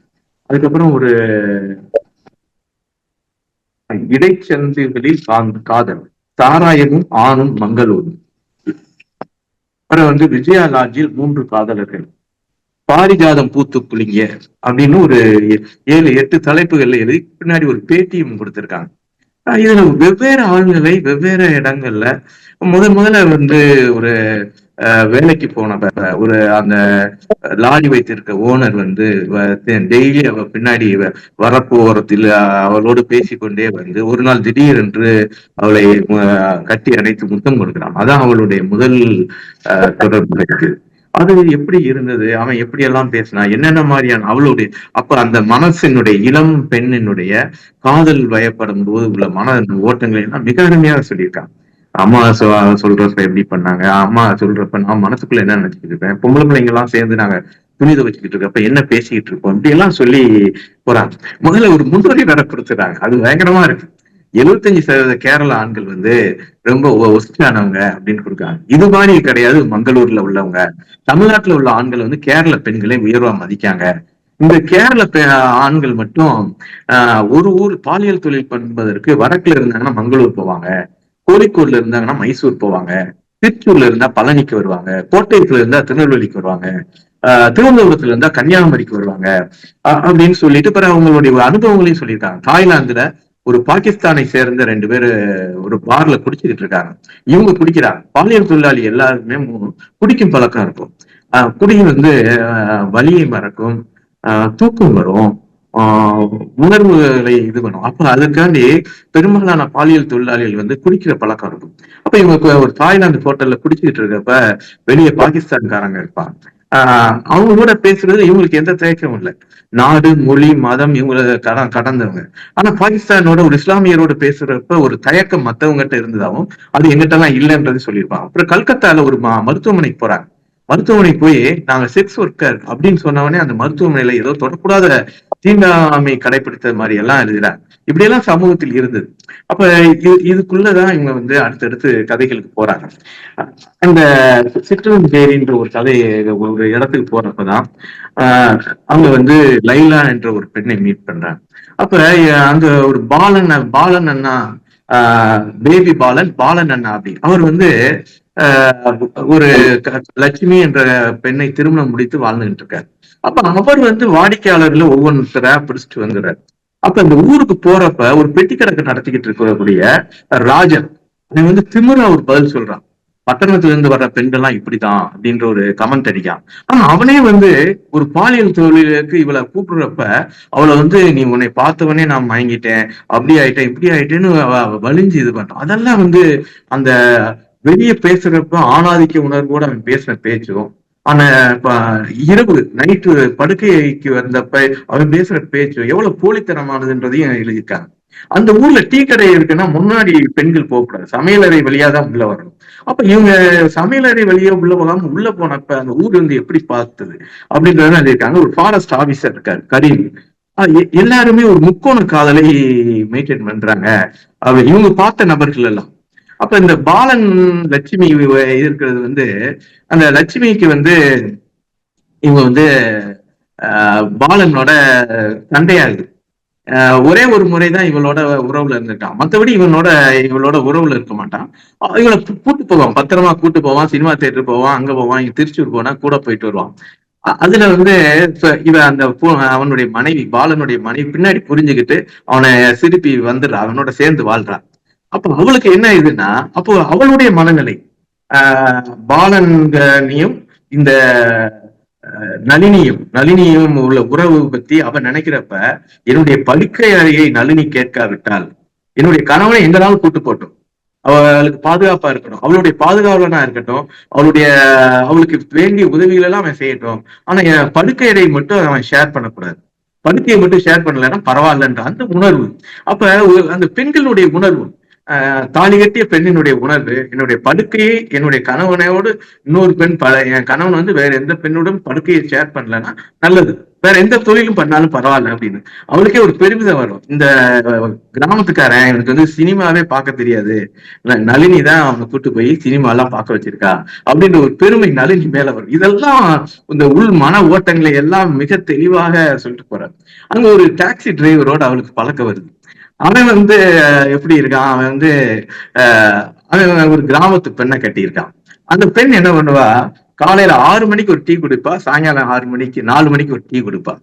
அதுக்கப்புறம் ஒரு இடைச்சந்திகளில் காதல், சாராயமும் ஆணும் மங்களூரும், அப்புறம் விஜயா லாட்ஜில் 3 காதலர்கள், பாரிஜாதம் பூத்து குலுங்கிய அப்படின்னு ஒரு 7-8 தலைப்புகள்ல எழுதி பின்னாடி ஒரு பேட்டியும் கொடுத்திருக்காங்க. இதுல வெவ்வேறு ஆளுநிலை வெவ்வேறு இடங்கள்ல முதல்ல ஒரு வேலைக்கு போன ஒரு அந்த லாரி வைத்திருக்க ஓனர் டெய்லி அவ பின்னாடி வரப்போறத்தில் அவளோடு பேசிக்கொண்டே ஒரு நாள் திடீரென்று அவளை கட்டி அணைத்து முத்தம் கொடுக்கிறான். அதான் அவளுடைய முதல் தொடர்பு இருக்கு. அது எப்படி இருந்தது, அவன் எப்படி எல்லாம் பேசினா, என்னென்ன மாதிரியான அவளுடைய அப்ப அந்த மனசினுடைய இளம் பெண்ணினுடைய காதல் வயப்படும் போது உள்ள மன ஓட்டங்களை எல்லாம் மிக அருமையாக சொல்லியிருக்காங்க. அம்மா சொல்றப்ப எப்படி பண்ணாங்க, அம்மா சொல்றப்ப நான் மனசுக்குள்ள என்ன நினைச்சுக்கிட்டு இருப்பேன், பொம்பளை பிள்ளைங்க எல்லாம் சேர்ந்து நாங்க துணிதை வச்சுக்கிட்டு இருக்கப்ப என்ன பேசிக்கிட்டு இருப்போம், இப்படி எல்லாம் சொல்லி போறாங்க. முதல்ல ஒரு முன்னுரை வேற கொடுத்துட்டாங்க, அது பயங்கரமா இருக்கு. 75% கேரள ஆண்கள் ரொம்ப ஒஸ்டானவங்க அப்படின்னு கொடுக்காங்க. இது மாதிரி கிடையாது. மங்களூர்ல உள்ளவங்க, தமிழ்நாட்டுல உள்ள ஆண்கள் கேரள பெண்களை உயர்வா மதிக்காங்க. இந்த கேரள ஆண்கள் மட்டும் ஒரு ஊர் பாலியல் தொழில் பண்ணுவதற்கு வடக்குல இருந்தாங்கன்னா மங்களூர் போவாங்க, கோழிக்கோட்ல இருந்தாங்கன்னா மைசூர் போவாங்க, திருச்சூர்ல இருந்தா பழனிக்கு வருவாங்க, கோட்டையத்துல இருந்தா திருநெல்வேலிக்கு வருவாங்க, திருவனந்தபுரத்துல இருந்தா கன்னியாகுமரிக்கு வருவாங்க அப்படின்னு சொல்லிட்டு பிறகு அவங்களுடைய அனுபவங்களையும் சொல்லியிருக்காங்க. தாய்லாந்துல ஒரு பாகிஸ்தானை சேர்ந்த 2 பேரு ஒரு பார்ல குடிச்சுக்கிட்டு இருக்காங்க. இவங்க குடிக்கிறாங்க. பாலியல் தொழிலாளி எல்லாருமே குடிக்கும் பழக்கம் இருக்கும். குடி வலியை மறக்கும், தூக்கம் வரும், உணர்வுகளை இது பண்ணும். அப்ப அதுக்காண்டி பெரும்பாலான பாலியல் தொழிலாளிகள் குடிக்கிற பழக்கம் இருக்கும். அப்ப இவங்க ஒரு தாய்லாந்து ஹோட்டல்ல குடிச்சுக்கிட்டு இருக்கப்ப வெளியே பாகிஸ்தான்காரங்க இருப்பாங்க. அவங்க கூட பேசுறது இவங்களுக்கு எந்த தயக்கமும் இல்லை. நாடு மொழி மதம் இவங்களை கடந்தவங்க. ஆனா பாகிஸ்தானோட ஒரு இஸ்லாமியரோட பேசுறப்ப ஒரு தயக்கம் மத்தவங்ககிட்ட இருந்ததாகவும் அது எங்கிட்ட எல்லாம் இல்லைன்றது சொல்லியிருப்பாங்க. அப்புறம் கல்கத்தால ஒரு மருத்துவமனைக்கு போறாங்க. மருத்துவமனைக்கு போய் நாங்க செக்ஸ் ஒர்க்கர் அப்படின்னு சொன்னவனே அந்த மருத்துவமனையில ஏதோ தொடக்கூடாத தீண்டாமை கடைபிடித்த மாதிரி எல்லாம் எழுதுறாங்க. இப்படி எல்லாம் சமூகத்தில் இருந்தது. அப்ப இதுக்குள்ளதான் இவங்க அடுத்தடுத்து கதைகளுக்கு போறாங்க. அந்த சிற்றஞ்சேரின்ற ஒரு கதை ஒரு இடத்துக்கு போறப்பதான் அவங்க லைலா என்ற ஒரு பெண்ணை மீட் பண்றாங்க. அப்ப அங்க ஒரு பாலன் அண்ணா, பேபி பாலன் அண்ணா அப்படி அவர் ஒரு லட்சுமி என்ற பெண்ணை திருமணம் முடித்து வாழ்ந்துகிட்டு இருக்காரு. அப்ப அவர் வாடிக்கையாளர்ல ஒவ்வொருத்தரா பிடிச்சிட்டு வந்துடுறாரு. அப்ப இந்த ஊருக்கு போறப்ப ஒரு பெட்டி கணக்கு நடத்திக்கிட்டு இருக்கக்கூடிய ராஜன் அவன் திமிரா ஒரு பதில் சொல்றான். பட்டணத்துல இருந்து வர்ற பெண்கள்லாம் இப்படிதான் அப்படின்ற ஒரு கமெண்ட் அடிக்கான். ஆனா அவனே ஒரு பாலியல் தொழிலுக்கு இவளை கூப்பிடுறப்ப அவளை நீ உன்னை பார்த்தவனே நான் மயங்கிட்டேன், அப்படி ஆயிட்டேன் இப்படி ஆயிட்டேன்னு வலிஞ்சு இது பண்றான். அதெல்லாம் அந்த வெளியே பேசுறப்ப ஆணாதிக்க உணர்வோட அவன் பேசின பேச்சும், ஆனா இரவு நைட்டு படுக்கைக்கு வந்தப்ப அவன் பேசுற பேச்சும் எவ்வளவு போலித்தனமானதுன்றதையும் எழுதியிருக்காங்க. அந்த ஊர்ல டீ கடை இருக்குன்னா முன்னாடி பெண்கள் போகக்கூடாது, சமையலறை வழியாதான் உள்ள வரணும். அப்ப இவங்க சமையலறை வழியா உள்ள போகாம உள்ள போனப்ப அந்த ஊர் எப்படி பார்த்தது அப்படின்றத எழுதியிருக்காங்க. ஒரு ஃபாரஸ்ட் ஆபீசர் இருக்காரு கரீம். எல்லாருமே ஒரு முக்கோண காதலை மெயின்டைன் பண்றாங்க இவங்க பார்த்த நபர்கள் எல்லாம். அப்ப இந்த பாலன் லட்சுமி இருக்கிறது அந்த லட்சுமிக்கு இவங்க பாலனோட சண்டையாகுது. ஒரே ஒரு முறைதான் இவளோட உறவுல இருந்திருக்கான், மற்றபடி இவளோட உறவுல இருக்க மாட்டான். இவளை கூட்டு போவான், பத்திரமா கூட்டு போவான், சினிமா தியேட்டர் போவான், அங்க போவான், இங்க திருச்சூர் போனா கூட போயிட்டு வருவான். அதுல இவ அந்த அவனுடைய மனைவி பாலனுடைய மனைவி பின்னாடி புரிஞ்சுக்கிட்டு அவனை திருப்பி வந்துடுறா, அவனோட சேர்ந்து வாழ்றான். அப்போ அவளுக்கு என்ன இதுன்னா, அப்போ அவளுடைய மனநிலை பாலனையும் இந்த நளினியும் உள்ள உறவு பத்தி அவ நினைக்கிறப்ப, என்னுடைய படுக்கை அறையை நளினி கேட்காவிட்டால் என்னுடைய கணவனை எங்களால் கூட்டு போட்டோம், அவளுக்கு பாதுகாப்பா இருக்கணும், அவளுடைய பாதுகாவலனா இருக்கட்டும், அவளுக்கு வேண்டிய உதவிகள் எல்லாம் அவன் செய்யட்டும். ஆனா என் படுக்கையடை மட்டும் அவன் ஷேர் பண்ணக்கூடாது. படுக்கையை மட்டும் ஷேர் பண்ணலைன்னா பரவாயில்லன்ற அந்த உணர்வு. அப்ப அந்த பெண்களுடைய உணர்வு, தாலி கட்டிய பெண்ணினுடைய உணர்வு, என்னுடைய படுக்கையை என்னுடைய கணவனோடு இன்னொரு பெண் என் கணவன் வந்து வேற எந்த பெண்ணுடன் படுக்கையை ஷேர் பண்ணலன்னா நல்லது, வேற எந்த தொழிலும் பண்ணாலும் பரவாயில்ல அப்படின்னு அவளுக்கே ஒரு பெருமிதம் வரும். இந்த கிராமத்துக்காரன் எனக்கு வந்து சினிமாவே பார்க்க தெரியாது, நளினி தான் அவங்க கூட்டு போய் சினிமா எல்லாம் பார்க்க வச்சிருக்கா அப்படின்ற ஒரு பெருமை நளினி மேல வரும். இதெல்லாம் இந்த உள் மன ஓட்டங்களை எல்லாம் மிக தெளிவாக சொல்லிட்டு போறாரு. அங்க ஒரு டாக்ஸி டிரைவரோட அவளுக்கு பழக்கம் வருது. அவன் வந்து எப்படி இருக்கான், அவன் வந்து அவன் ஒரு கிராமத்து பெண்ணை கட்டியிருக்கான். அந்த பெண் என்ன பண்ணுவா, காலையில 6 மணிக்கு ஒரு டீ குடிப்பா, சாயங்காலம் 4 மணிக்கு ஒரு டீ குடிப்பா.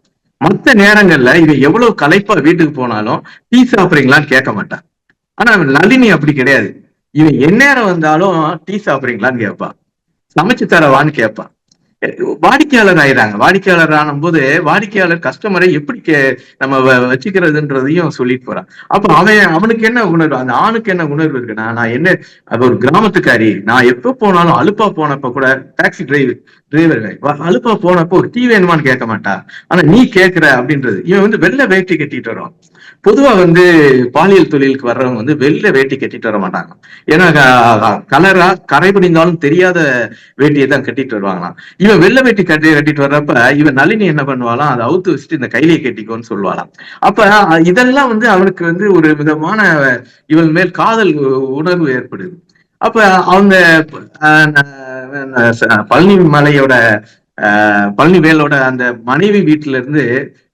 மற்ற நேரங்கள்ல இவன் எவ்வளவு களைப்பா வீட்டுக்கு போனாலும் டீ சாப்பிடுறீங்களான்னு கேட்க மாட்டான். ஆனா நளினி அப்படி கிடையாது. இவன் எந்நேரம் வந்தாலும் டீ சாப்பிடுறீங்களான்னு கேட்பா, சமைச்சு தரவான்னு கேட்பா. வாடிக்கையாளர் ஆயிடுறாங்க. வாடிக்கையாளர் ஆனும் போது வாடிக்கையாளர் கஸ்டமரை எப்படி நம்ம வச்சுக்கிறதுன்றதையும் சொல்லிட்டு போறான். அப்ப அவனுக்கு என்ன உணர்வு, அந்த ஆணுக்கு என்ன உணர்வு இருக்குன்னா, நான் என்ன ஒரு கிராமத்துக்காரி, நான் எப்ப போனாலும் அலுப்பா போனப்ப கூட டாக்ஸி டிரைவர் அலுப்பா போனப்போ ஒரு டீ வேணுமான்னு கேட்க மாட்டா, ஆனா நீ கேட்கிற அப்படின்றது. இவன் வந்து வெள்ளை வேட்டி கட்டிட்டு வருவான். பொதுவா வந்து பாலியல் தொழிலுக்கு வர்றவங்க வந்து வெள்ளை வேட்டி கட்டிட்டு வர மாட்டாங்க. ஏன்னா கலரா கரை படிந்தாலும் தெரியாத வேட்டியை தான் கட்டிட்டு வருவாங்களாம். இவன் வெள்ளை வேட்டி கட்டிட்டு வர்றப்ப இவன் நளினி என்ன பண்ணுவாளாம், அதை அவுத்து வச்சுட்டு இந்த கையிலேயே கட்டிக்கோன்னு சொல்லுவாளாம். அப்ப இதெல்லாம் வந்து அவனுக்கு வந்து ஒரு விதமான இவன் மேல் காதல் உணர்வு ஏற்படுது. அப்ப அவங்க பழனி மலையோட பழனிவேலோட அந்த மனைவி வீட்டுல இருந்து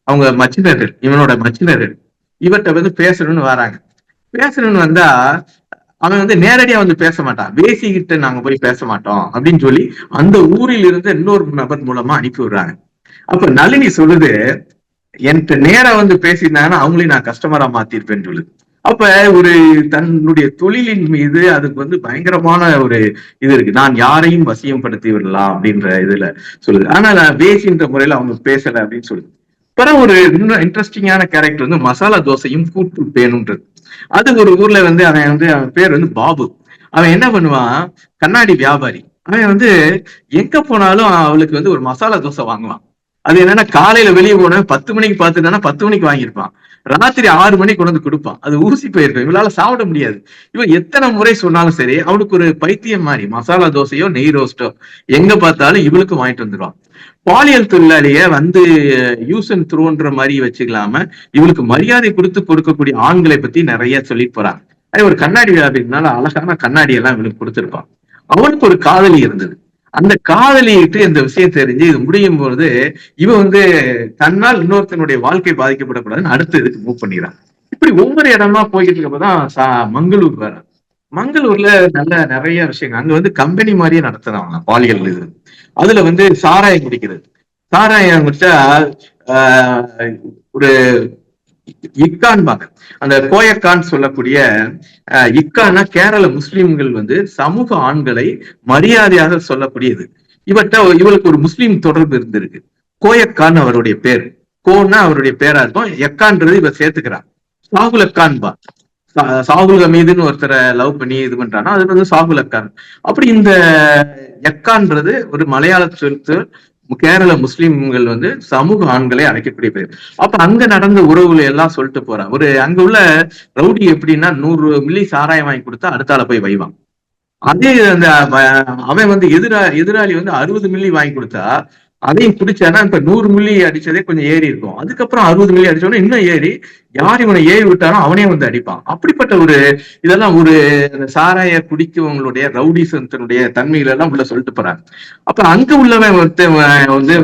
அவங்க மச்சினர்கள், இவனோட மச்சினர்கள் இவர்கிட்ட வந்து பேசணும்னு வராங்க. பேசணும்னு வந்தா அவன் வந்து நேரடியா வந்து பேச மாட்டான், வேசிக்கிட்ட நாங்க போய் பேச மாட்டோம் அப்படின்னு சொல்லி அந்த ஊரில் இருந்து இன்னொரு நபர் மூலமா அனுப்பி விடுறாங்க. அப்ப நளினி சொல்லுது, என்கிட்ட நேரம் வந்து பேசியிருந்தாங்கன்னா அவங்களையும் நான் கஸ்டமரா மாத்திருப்பேன்னு சொல்லுது. அப்ப ஒரு தன்னுடைய தொழிலின் மீது அதுக்கு வந்து பயங்கரமான ஒரு இது இருக்கு, நான் யாரையும் வசியம் படுத்தி விடலாம் அப்படின்ற இதுல சொல்லுது. ஆனா நான் வேசின்ற முறையில அவங்க பேசல அப்படின்னு சொல்லுது. அப்புறம் ஒரு இன்ட்ரெஸ்டிங்கான கேரக்டர் வந்து மசாலா தோசையும் கூட்டு பேணுன்றது. அது ஒரு ஊர்ல வந்து அவன் பேர் வந்து பாபு. அவன் என்ன பண்ணுவான், கண்ணாடி வியாபாரி. அவன் வந்து எங்க போனாலும் அவளுக்கு வந்து ஒரு மசாலா தோசை வாங்குவான். அது என்னன்னா காலையில வெளியே போன 10 மணிக்கு பார்த்துட்டானா 10 மணிக்கு வாங்கியிருப்பான், ராத்திரி 6 மணிக்கு கொண்டு வந்து கொடுப்பான். அது ஊசி போயிருக்கும், இவளால சாப்பிட முடியாது. இவன் எத்தனை முறை சொன்னாலும் சரி அவனுக்கு ஒரு பைத்தியம் மாதிரி மசாலா தோசையோ நெய் ரோஸ்டோ எங்க பார்த்தாலும் இவளுக்கு வாங்கிட்டு வந்துடுவான். பாலியல் தொழிலாளிய வந்து யூஸ் அண்ட் த்ரோன்ற மாதிரி வச்சுக்கலாம இவளுக்கு மரியாதை கொடுக்கக்கூடிய ஆண்களை பத்தி நிறைய சொல்லிட்டு போறாங்க. அது ஒரு கண்ணாடி வியாபாரினால அழகான கண்ணாடி எல்லாம் இவளுக்கு கொடுத்திருப்பான். அவனுக்கு ஒரு காதலி இருந்தது. அந்த காதலிட்டு இந்த விஷயம் தெரிஞ்சு இது முடியும் போது இவன் வந்து தன்னால் இன்னொருத்தனுடைய வாழ்க்கை பாதிக்கப்படக்கூடாதுன்னு அடுத்த இதுக்கு மூவ் பண்ணிடுறான். இப்படி ஒவ்வொரு இடமா போய்கிட்டு இருக்கப்பதான் மங்களூர் வர. மங்களூர்ல நிறைய விஷயங்கள் அங்க வந்து கம்பெனி மாதிரியே நடத்துறாங்க பாலியல் இது. அதுல வந்து சாராயம் குடிக்கிறது. சாராயம் குடிச்சா ஒரு இக்கான்பாங்க, அந்த கோயக்கான் சொல்லக்கூடிய இக்கான்னா கேரள முஸ்லிம்கள் வந்து சமூக ஆண்களை மரியாதையாக சொல்லக்கூடியது. இவளுக்கு ஒரு முஸ்லீம் தொடர்பு இருந்திருக்கு. கோயக்கான் அவருடைய பேர், கோன்னா அவருடைய பேரா இருக்கும், எக்கான்றது இவ சேர்த்துக்கிறான். சாகுல் அக்கான்பா, சாகுல் ஹமீதுன்னு ஒருத்தரை லவ் பண்ணி இது பண்றான்னா அது வந்து சாகுல் அக்கான். அப்படி இந்த எக்கான்றது ஒரு மலையாள சொல், கேரள முஸ்லிம்கள் வந்து சமூக ஆண்களை அழைக்கக்கூடிய பேர். அப்ப அங்க நடந்த உறவுகளை எல்லாம் சொல்லிட்டு போறான். அங்க உள்ள ரவுடி எப்படின்னா 100 மில்லி சாராயம் வாங்கி கொடுத்தா அடுத்தால போய் வைவான். அதே அந்த அவன் வந்து எதிராளி வந்து 60 மில்லி வாங்கி கொடுத்தா அதையும் பிடிச்சானா இப்ப 100 மில்லி அடிச்சதே கொஞ்சம் ஏறி இருக்கும், அதுக்கப்புறம் 60 மில்லி அடிச்சோன்னா இன்னும் ஏறி யார் இவனை ஏறி விட்டாலும் அவனே வந்து அடிப்பான். அப்படிப்பட்ட இதெல்லாம் ஒரு சாராய குடிக்கவங்களுடைய ரவுடிசத்தினுடைய தன்மையில எல்லாம் உள்ள சொல்லிட்டு போறாங்க. அப்ப அங்க உள்ளவன் ஒருத்தன் வந்து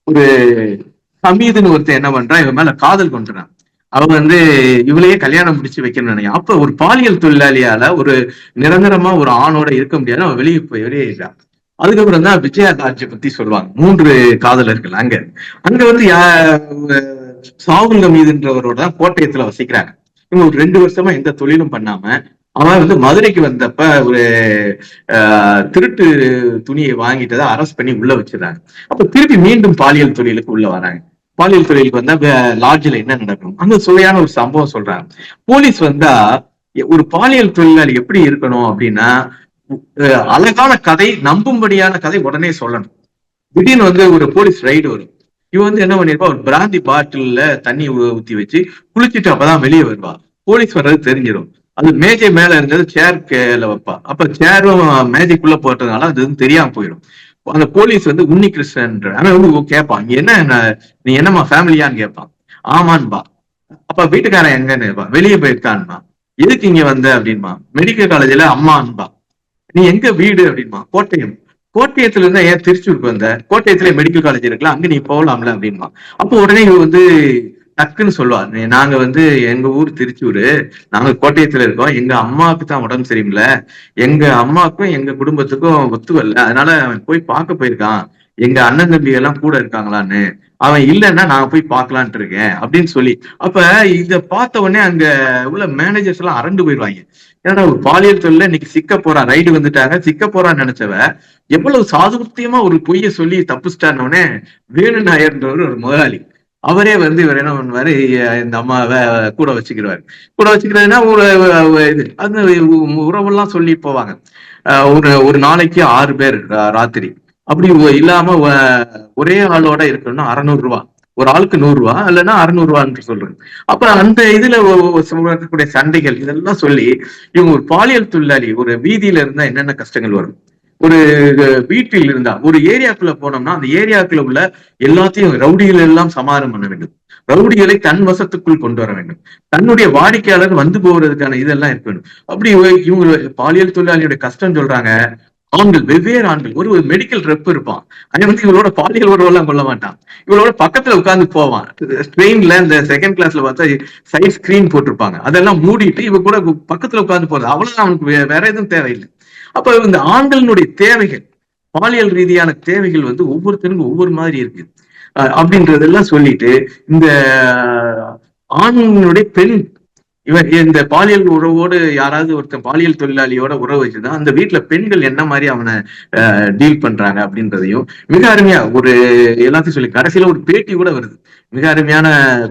ஒரு ஹமீதுன்னு ஒருத்தன் என்ன பண்றான், இவன் மேல காதல் கொண்டுறான். அவன் வந்து இவளையே கல்யாணம் முடிச்சு வைக்கணும்னு நினைக்கிறான். அப்ப ஒரு பாலியல் தொழிலாளியால ஒரு நிரந்தரமா ஒரு ஆணோட இருக்க முடியாது, அவன் வெளியேறான். அதுக்கப்புறம் தான் விஜயராஜை பத்தி சொல்லுவாங்க. 3 காதலர்கள் அங்க வந்து சாகுல் ஹமீதுன்றவரோட தான் கோட்டயத்துல வசிக்கிறாங்க. இவங்க ஒரு 2 வருஷமா எந்த தொழிலும் பண்ணாம அவன் வந்து மதுரைக்கு வந்தப்ப ஒரு திருட்டு துணியை வாங்கிட்டதை அரெஸ்ட் பண்ணி உள்ள வச்சிடறாங்க. அப்ப திருப்பி மீண்டும் பாலியல் தொழிலுக்கு உள்ள வராங்க. பாலியல் தொழிலுக்கு வந்தா லாட்ஜில் என்ன நடக்கும் அந்த சுவையான ஒரு சம்பவம் சொல்றாங்க. போலீஸ் வந்தா ஒரு பாலியல் தொழிலாளி எப்படி இருக்கணும் அப்படின்னா, அழகான கதை, நம்பும்படியான கதை உடனே சொல்லணும். திடீர்னு வந்து ஒரு போலீஸ் ரைடு வரும். இவன் வந்து என்ன பண்ணிருப்பா, ஒரு பிராந்தி பாட்டில்ல தண்ணி ஊத்தி வச்சு குளிச்சுட்டு அப்பதான் வெளியே வருவா. போலீஸ் வர்றது தெரிஞ்சிடும். அது மேஜை மேல இருந்தது சேர் கீழே வைப்பா. அப்ப சேரும் மேஜைக்குள்ள போட்டதுனால அது வந்து தெரியாம போயிடும். அந்த போலீஸ் வந்து உன்னி கிருஷ்ணன் அவன் வந்து கேட்பான், இங்க என்ன நீ என்னம்மா ஃபேமிலியான்னு கேட்பான். ஆமான்பா. அப்ப வீட்டுக்காரன் எங்கன்னு கேட்பான். வெளியே போயிருக்கான்பா. எதுக்கு இங்க வந்த அப்படின்பா. மெடிக்கல் காலேஜ்ல அம்மான்பா. நீ எங்க வீடு அப்படின்பா. கோட்டயம். கோட்டயத்துல இருந்தா ஏன் திருச்சூருக்கு வந்த? கோட்டயத்துல மெடிக்கல் காலேஜ் இருக்கலாம், அங்க நீ போகலாம்ல அப்படின்பா. அப்போ உடனே இவ வந்து டக்குன்னு சொல்லுவா, நாங்க வந்து எங்க ஊர் திருச்சூரு, நாங்க கோட்டயத்துல இருக்கோம், எங்க அம்மாவுக்கு தான் உடம்பு சரியில்லை, எங்க அம்மாவுக்கும் எங்க குடும்பத்துக்கும் ஒத்து வரல, அதனால அவன் போய் பார்க்க போயிருக்கான், எங்க அண்ணன் தம்பி எல்லாம் கூட இருக்காங்களான்னு, அவன் இல்லைன்னா நான் போய் பார்க்கலான்ட்டு இருக்கேன் அப்படின்னு சொல்லி. அப்ப இத பார்த்த உடனே அங்க உள்ள மேனேஜர்ஸ் எல்லாம் அரண்டு போயிடுவாங்க. ஏன்னா ஒரு பாலியல் தொழில இன்னைக்கு சிக்க போறான், ரைடு வந்துட்டாங்க, சிக்க போறான்னு நினைச்சவ எவ்வளவு சாதுர்த்தியமா ஒரு பொய்ய சொல்லி தப்புச்சிட்டாருன்னே வேணு நாயர்ன்றவர் ஒரு முதலாளி, அவரே வந்து இவர் என்ன பண்ணுவாரு, இந்த அம்மாவை கூட வச்சுக்கிறாரு. கூட வச்சுக்கிறதுனா ஒரு இது அந்த உறவெல்லாம் சொல்லி போவாங்க. ஒரு நாளைக்கு 6 பேர் ராத்திரி அப்படி இல்லாம ஒரே ஆளோட இருக்கணும்னா 600 ரூபா, ஒரு ஆளுக்கு 100 ரூபா இல்லைன்னா 600 ரூபான்னு சொல்றேன். அப்ப அந்த இதுல இருக்கக்கூடிய சண்டைகள் இதெல்லாம் சொல்லி இவங்க ஒரு பாலியல் தொழிலாளி ஒரு வீதியில இருந்தா என்னென்ன கஷ்டங்கள் வரும், ஒரு வீட்டில் இருந்தா ஒரு ஏரியாக்குள்ள போனோம்னா அந்த ஏரியாக்குள்ள உள்ள எல்லாத்தையும் ரவுடிகள் எல்லாம் சமாதானம் பண்ண வேண்டும், ரவுடிகளை தன் வசத்துக்குள் கொண்டு வர வேண்டும், தன்னுடைய வாடிக்கையாளர் வந்து போறதுக்கான இதெல்லாம் இருக்க வேண்டும். அப்படி இவங்க பாலியல் தொழிலாளியோட கஷ்டம் சொல்றாங்க. ஆண்கள், வெவ்வேறு ஆண்கள், ஒரு மெடிக்கல் ரெப் இருப்பான், அவன் வந்து இவளோட பாலியல் உறவெல்லாம் கொள்ள மாட்டான், இவளோட பக்கத்துல உட்கார்ந்து போவான். ட்ரெயின்ல இந்த செகண்ட் கிளாஸ்ல பார்த்தா சைட் ஸ்கிரீன் போட்டிருப்பாங்க, அதெல்லாம் மூடிட்டு இவ கூட பக்கத்துல உட்கார்ந்து போறது, அவ்வளவுதான், அவனுக்கு வேற எதுவும் தேவையில்லை. அப்ப இந்த ஆண்களினுடைய தேவைகள், பாலியல் ரீதியான தேவைகள் வந்து ஒவ்வொருத்தருக்கும் ஒவ்வொரு மாதிரி இருக்கு அப்படின்றதெல்லாம் சொல்லிட்டு இந்த ஆண்களுடைய பெண் இவன் இந்த பாலியல் உறவோடு யாராவது ஒருத்தன் பாலியல் தொழிலாளியோட உறவு வச்சுதான் அந்த வீட்டுல பெண்கள் என்ன மாதிரி அவனை டீல் பண்றாங்க அப்படின்றதையும் மிக அருமையா ஒரு எல்லாத்தையும் சொல்லி கடைசியில ஒரு பேட்டி கூட வருது, மிக அருமையான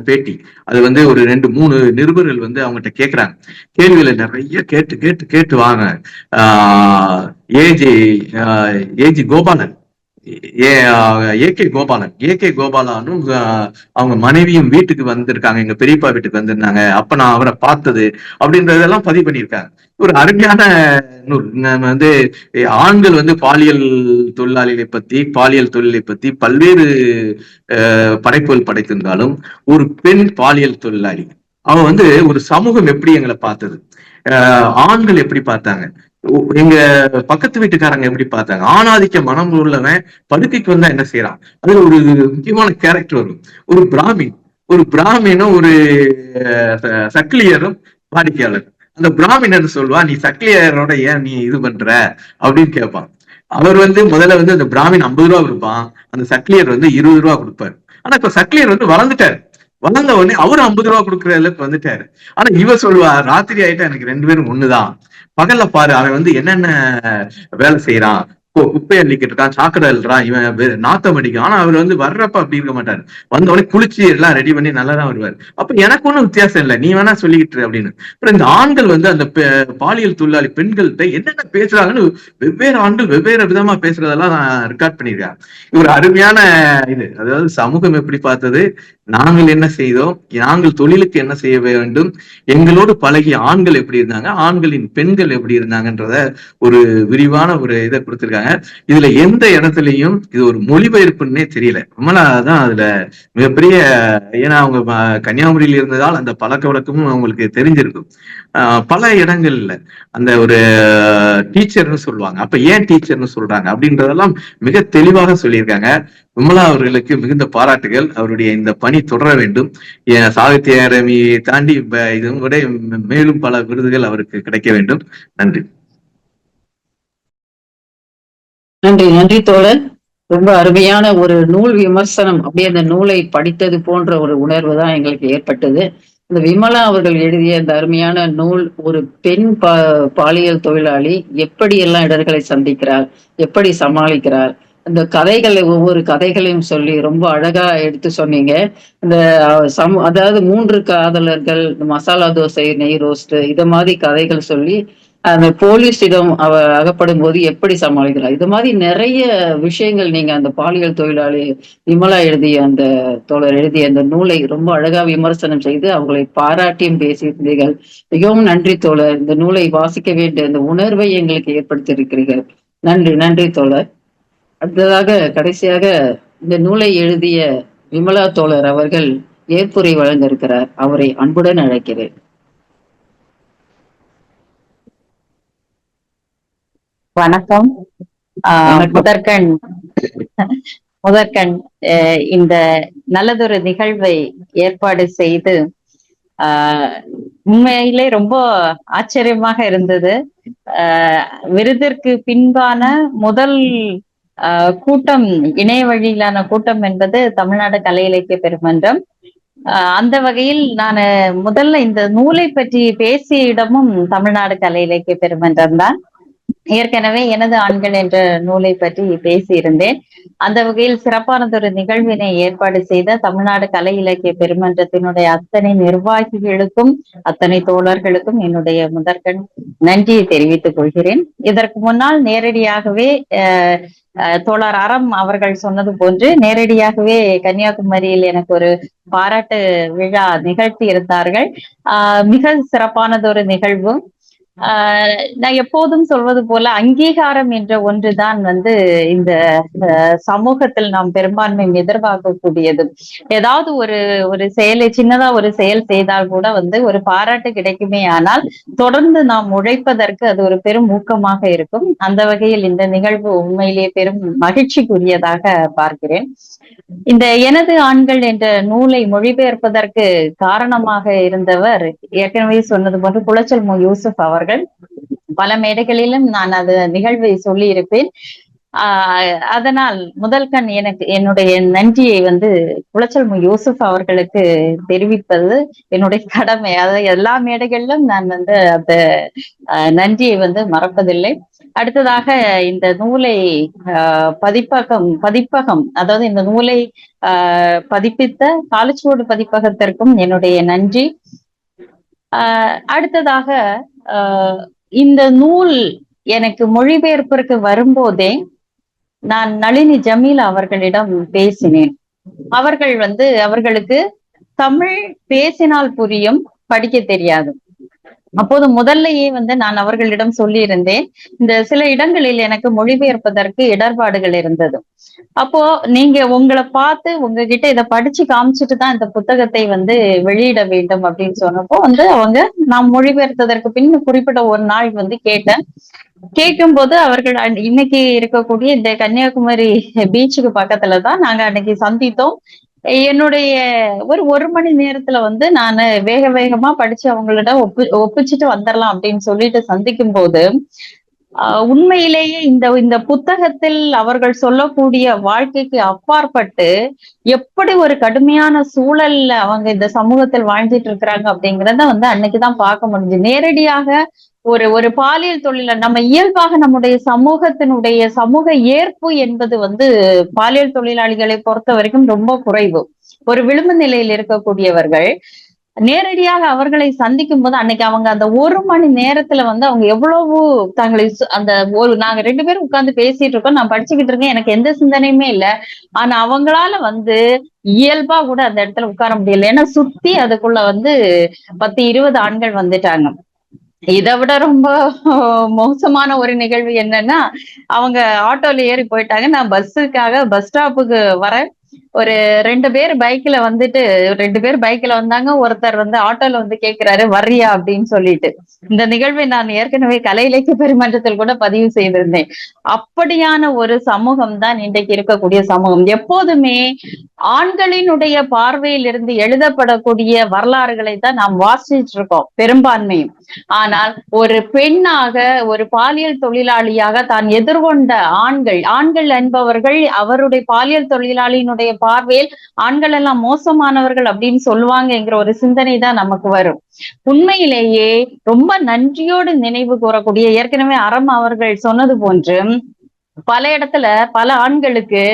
பேட்டி. அது வந்து ஒரு 2-3 நிருபர்கள் வந்து அவங்ககிட்ட கேட்கிறாங்க, கேள்விகளை நிறைய கேட்டு கேட்டு கேட்டு வாங்க. ஏஜி கோபாலன், ஏகே கோபாலனும் அவங்க மனைவியும் வீட்டுக்கு வந்திருக்காங்க, எங்க பெரியப்பா வீட்டுக்கு வந்திருந்தாங்க, அப்ப நான் அவரை பார்த்தது அப்படின்றதெல்லாம் பதிவு பண்ணியிருக்காங்க. ஒரு அருமையான நூல். நம்ம வந்து ஆண்கள் வந்து பாலியல் தொழிலாளிகளை பத்தி, பாலியல் தொழிலை பத்தி பல்வேறு படைப்புகள் படைத்திருந்தாலும் ஒரு பெண் பாலியல் தொழிலாளி அவ வந்து ஒரு சமூகம் எப்படி எங்களை பார்த்தது, ஆண்கள் எப்படி பார்த்தாங்க, எங்க பக்கத்து வீட்டுக்காரங்க எப்படி பார்த்தாங்க, ஆணாதிக்க மனம் உள்ளவன் படுக்கைக்கு வந்தா என்ன செய்யறான், அதுல ஒரு முக்கியமான கேரக்டர் வரும். ஒரு பிராமினும் ஒரு சக்கிலியரும் வாடிக்கையாளர். அந்த பிராமினர் சொல்லுவா, நீ சக்கிலியரோட ஏன் நீ இது பண்ற அப்படின்னு கேட்பான். அவர் வந்து முதல்ல வந்து அந்த பிராமின் 50 ரூபா கொடுப்பான், அந்த சக்கிலியர் வந்து 20 ரூபா கொடுப்பாரு. ஆனா இப்ப சக்கிலியர் வந்து வளர்ந்துட்டாரு, வளர்ந்த உடனே அவரு 50 ரூபா கொடுக்குற அளவுக்கு வந்துட்டாரு. ஆனா இவ சொல்லுவா, ராத்திரி ஆயிட்டா எனக்கு 2 பேரும் ஒண்ணுதான், பகல்ல பாரு அவன் வந்து என்னென்ன வேலை செய்யறான், குப்பை அள்ளிக்கிட்டு இருக்கான், சாக்கடை அள்ளுறான், இவன் நாத்தம் அடிக்கும். ஆனா அவர் வந்து வர்றப்ப அப்படி இருக்க மாட்டாரு, வந்த உடனே குளிச்சு எல்லாம் ரெடி பண்ணி நல்லாதான் வருவாரு. அப்ப எனக்கு ஒன்றும் வித்தியாசம் இல்லை, நீ வேணா சொல்லிக்கிட்டு அப்படின்னு. அப்புறம் இந்த ஆண்கள் வந்து அந்த பாலியல் தொழிலாளி பெண்கள்கிட்ட என்னென்ன பேசுறாங்கன்னு வெவ்வேறு ஆண்கள் வெவ்வேறு விதமா பேசுறதெல்லாம் நான் ரெக்கார்ட் பண்ணியிருக்கேன். ஒரு அருமையான இது, அதாவது சமூகம் எப்படி பார்த்தது, நாங்கள் என்ன செய்தோம், நாங்கள் தொழிலுக்கு என்ன செய்ய வேண்டும், எங்களோடு பழகிய ஆண்கள் எப்படி இருந்தாங்க, ஆண்களின் பெண்கள் எப்படி இருந்தாங்கன்றத ஒரு விரிவான ஒரு இதை கொடுத்திருக்காங்க. இதுல எந்த இடத்துலயும் இது ஒரு மொழிபெயர்ப்புன்னே தெரியல, நம்மளாதான் அதுல மிகப்பெரிய, ஏன்னா அவங்க கன்னியாகுமரியில இருந்ததால் அந்த பழக்க வழக்கமும் அவங்களுக்கு தெரிஞ்சிருக்கும். பல இடங்கள்ல அந்த ஒரு டீச்சர்னு சொல்லுவாங்க, அப்ப ஏன் டீச்சர்னு சொல்றாங்க அப்படின்றதெல்லாம் மிக தெளிவாக சொல்லியிருக்காங்க. விமலா அவர்களுக்கு மிகுந்த பாராட்டுகள், அவருடைய இந்த பணி தொடர வேண்டும். சாகித்ய அகாடமியை தாண்டி இதுவும் கூட மேலும் பல விருதுகள் அவருக்கு கிடைக்க வேண்டும். நன்றி. நன்றி நன்றி தோழர். ரொம்ப அருமையான ஒரு நூல் விமர்சனம், அப்படியே அந்த நூலை படித்தது போன்ற ஒரு உணர்வு தான் எங்களுக்கு ஏற்பட்டது. இந்த விமலா அவர்கள் எழுதிய இந்த அருமையான நூல், ஒரு பெண் பாலியல் தொழிலாளி எப்படி எல்லாம் இடர்களை சந்திக்கிறார், எப்படி சமாளிக்கிறார், இந்த கதைகளை ஒவ்வொரு கதைகளையும் சொல்லி ரொம்ப அழகா எடுத்து சொன்னீங்க. இந்த அதாவது 3 காதலர்கள், மசாலா தோசை, நெய் ரோஸ்ட் இத மாதிரி கதைகள் சொல்லி அந்த போலீஸிடம் அகப்படும் போது எப்படி சமாளிக்கிறார். இது மாதிரி நிறைய விஷயங்கள் நீங்க அந்த பாலியல் தொழிலாளி விமலா எழுதிய அந்த தோழர் எழுதிய அந்த நூலை ரொம்ப அழகா விமர்சனம் செய்து அவங்களை பாராட்டியும் பேசியிருந்தீர்கள். மிகவும் நன்றி தோழர். இந்த நூலை வாசிக்க வேண்டிய அந்த உணர்வை எங்களுக்கு ஏற்படுத்தியிருக்கிறீர்கள். நன்றி, நன்றி தோழர். அடுத்ததாக கடைசியாக இந்த நூலை எழுதிய விமலா தோழர் அவர்கள் ஏற்புரை வழங்க இருக்கிறார். அவரை அன்புடன் அழைக்கிறேன். வணக்கம். முதற்கண் இந்த நல்லதொரு நிகழ்வை ஏற்பாடு செய்து உண்மையிலே ரொம்ப ஆச்சரியமாக இருந்தது. விருதிற்கு பின்பான முதல் கூட்டம், இணைய வழியிலான கூட்டம் என்பது தமிழ்நாடு கலை இலக்கிய பெருமன்றம். அந்த வகையில் நான் முதல்ல இந்த நூலை பற்றி பேசிய இடமும் தமிழ்நாடு கலை இலக்கிய பெருமன்றம் தான். ஏற்கனவே எனது ஆண்கள் என்ற நூலை பற்றி பேசியிருந்தேன். அந்த வகையில் சிறப்பானதொரு நிகழ்வினை ஏற்பாடு செய்த தமிழ்நாடு கலை இலக்கிய பெருமன்றத்தினுடைய அத்தனை நிர்வாகிகளுக்கும் அத்தனை தோழர்களுக்கும் என்னுடைய முதற்கண் நன்றியை தெரிவித்துக் கொள்கிறேன். இதற்கு முன்னால் நேரடியாகவே தோழர் அறம் அவர்கள் சொன்னது போன்று நேரடியாகவே கன்னியாகுமரியில் எனக்கு ஒரு பாராட்டு விழா நிகழ்த்தி இருந்தார்கள். மிக சிறப்பானதொரு நிகழ்வும். நான் எப்போதும் சொல்வது போல அங்கீகாரம் என்ற ஒன்றுதான் இந்த சமூகத்தில் நாம் பெரும்பான்மை எதிர்பார்க்கக்கூடியது. ஏதாவது ஒரு செயலை, சின்னதா ஒரு செயல் செய்தால் கூட ஒரு பாராட்டு கிடைக்குமே, ஆனால் தொடர்ந்து நாம் உழைப்பதற்கு அது ஒரு பெரும் ஊக்கமாக இருக்கும். அந்த வகையில் இந்த நிகழ்வு உண்மையிலேயே பெரும் மகிழ்ச்சிக்குரியதாக பார்க்கிறேன். இந்த எனது ஆண்கள் என்ற நூலை மொழிபெயர்ப்பதற்கு காரணமாக இருந்தவர் ஏற்கனவே சொன்னது போன்று குளச்சல் மு. யூசுப் அவர்கள். பல மேடைகளிலும் நான் அது நிகழ்வை சொல்லி இருப்பேன். அதனால் முதல்கண் என்னுடைய நன்றியை குளச்சல் மு. யூசுப் அவர்களுக்கு தெரிவிப்பது என்னுடைய கடமை. அதாவது எல்லா மேடைகளிலும் நான் அந்த நன்றியை மறப்பதில்லை. அடுத்ததாக இந்த நூலை பதிப்பகம், அதாவது இந்த நூலை பதிப்பித்த காலச்சுவடு பதிப்பகத்திற்கும் என்னுடைய நன்றி. அடுத்ததாக இந்த நூல் எனக்கு மொழிபெயர்ப்பிற்கு வரும்போதே நான் நளினி ஜமீலா அவர்களிடம் பேசினேன். அவர்களுக்கு தமிழ் பேசினால் புரியும், படிக்க தெரியாது. அப்போது முதல்லையே நான் அவர்களிடம் சொல்லி இருந்தேன், இந்த சில இடங்களில் எனக்கு மொழிபெயர்ப்பதற்கு இடர்பாடுகள் இருந்தது. அப்போ நீங்க உங்களை பார்த்து உங்ககிட்ட இதை படிச்சு காமிச்சிட்டு தான் இந்த புத்தகத்தை வெளியிட வேண்டும் அப்படின்னு சொன்னப்போ அவங்க நான் மொழிபெயர்த்ததற்கு பின் குறிப்பிட்ட ஒரு நாள் கேட்டேன். கேட்கும் போது அவர்கள் இன்னைக்கு இருக்கக்கூடிய இந்த கன்னியாகுமரி பீச்சுக்கு பக்கத்துலதான் நாங்க அன்னைக்கு சந்தித்தோம். என்னுடைய ஒரு மணி நேரத்துல நான் வேகமா படிச்சு அவங்களிடம் ஒப்பிச்சுட்டு வந்துடலாம் அப்படின்னு சொல்லிட்டு சந்திக்கும் போது உண்மையிலேயே இந்த புத்தகத்தில் அவர்கள் சொல்லக்கூடிய வாழ்க்கைக்கு அப்பாற்பட்டு எப்படி ஒரு கடுமையான சூழல்ல அவங்க இந்த சமூகத்தில் வாழ்ந்துட்டு இருக்கிறாங்க அப்படிங்கிறத அன்னைக்குதான் பார்க்க முடிஞ்சு. நேரடியாக ஒரு பாலியல் தொழில நம்ம இயல்பாக நம்முடைய சமூகத்தினுடைய சமூக ஏற்பு என்பது பாலியல் தொழிலாளிகளை பொறுத்த வரைக்கும் ரொம்ப குறைவு. ஒரு விளிம்பு நிலையில் இருக்கக்கூடியவர்கள் நேரடியாக அவர்களை சந்திக்கும் போது அன்னைக்கு அவங்க அந்த ஒரு மணி நேரத்துல அவங்க எவ்வளவு தங்களை நாங்க 2 பேரும் உட்கார்ந்து பேசிட்டு இருக்கோம், நான் படிச்சுக்கிட்டு இருக்கேன், எனக்கு எந்த சிந்தனையுமே இல்லை. ஆனா அவங்களால இயல்பா கூட அந்த இடத்துல உட்கார முடியல. ஏன்னா சுத்தி அதுக்குள்ள 10-20 ஆண்கள் வந்துட்டாங்க. இதை விட ரொம்ப மோசமான ஒரு நிகழ்வு என்னன்னா, அவங்க ஆட்டோல ஏறி போயிட்டாங்க. நான் பஸ்ஸுக்காக பஸ் ஸ்டாப்புக்கு வரேன். ஒரு 2 பேர் பைக்ல 2 பேர் பைக்ல வந்தாங்க. ஒருத்தர் ஆட்டோல கேக்குறாரு, வர்றியா அப்படின்னு சொல்லிட்டு. இந்த நிகழ்வை நான் ஏற்கனவே கலை இலக்கிய பெருமன்றத்தில் கூட பதிவு செய்திருந்தேன். அப்படியான ஒரு சமூகம் தான் இன்றைக்கு இருக்கக்கூடிய சமூகம். எப்போதுமே ஆண்களினுடைய பார்வையில் இருந்து எழுதப்படக்கூடிய வரலாறுகளை தான் நாம் வாசிச்சுட்டு இருக்கோம் பெரும்பான்மையும். ஆனால் ஒரு பெண்ணாக, ஒரு பாலியல் தொழிலாளியாக தான் எதிர்கொண்ட ஆண்கள் என்பவர்கள் அவருடைய பாலியல் தொழிலாளியினுடைய பார்வையில் ஆண்கள் எல்லாம் மோசமானவர்கள் அப்படின்னு சொல்லுவாங்கங்கிற ஒரு சிந்தனை தான் நமக்கு வரும். உண்மையிலேயே ரொம்ப நன்றியோடு நினைவு கூறக்கூடிய, ஏற்கனவே அறம் அவர்கள் சொன்னது போன்று பல இடத்துல பல ஆண்களுக்கு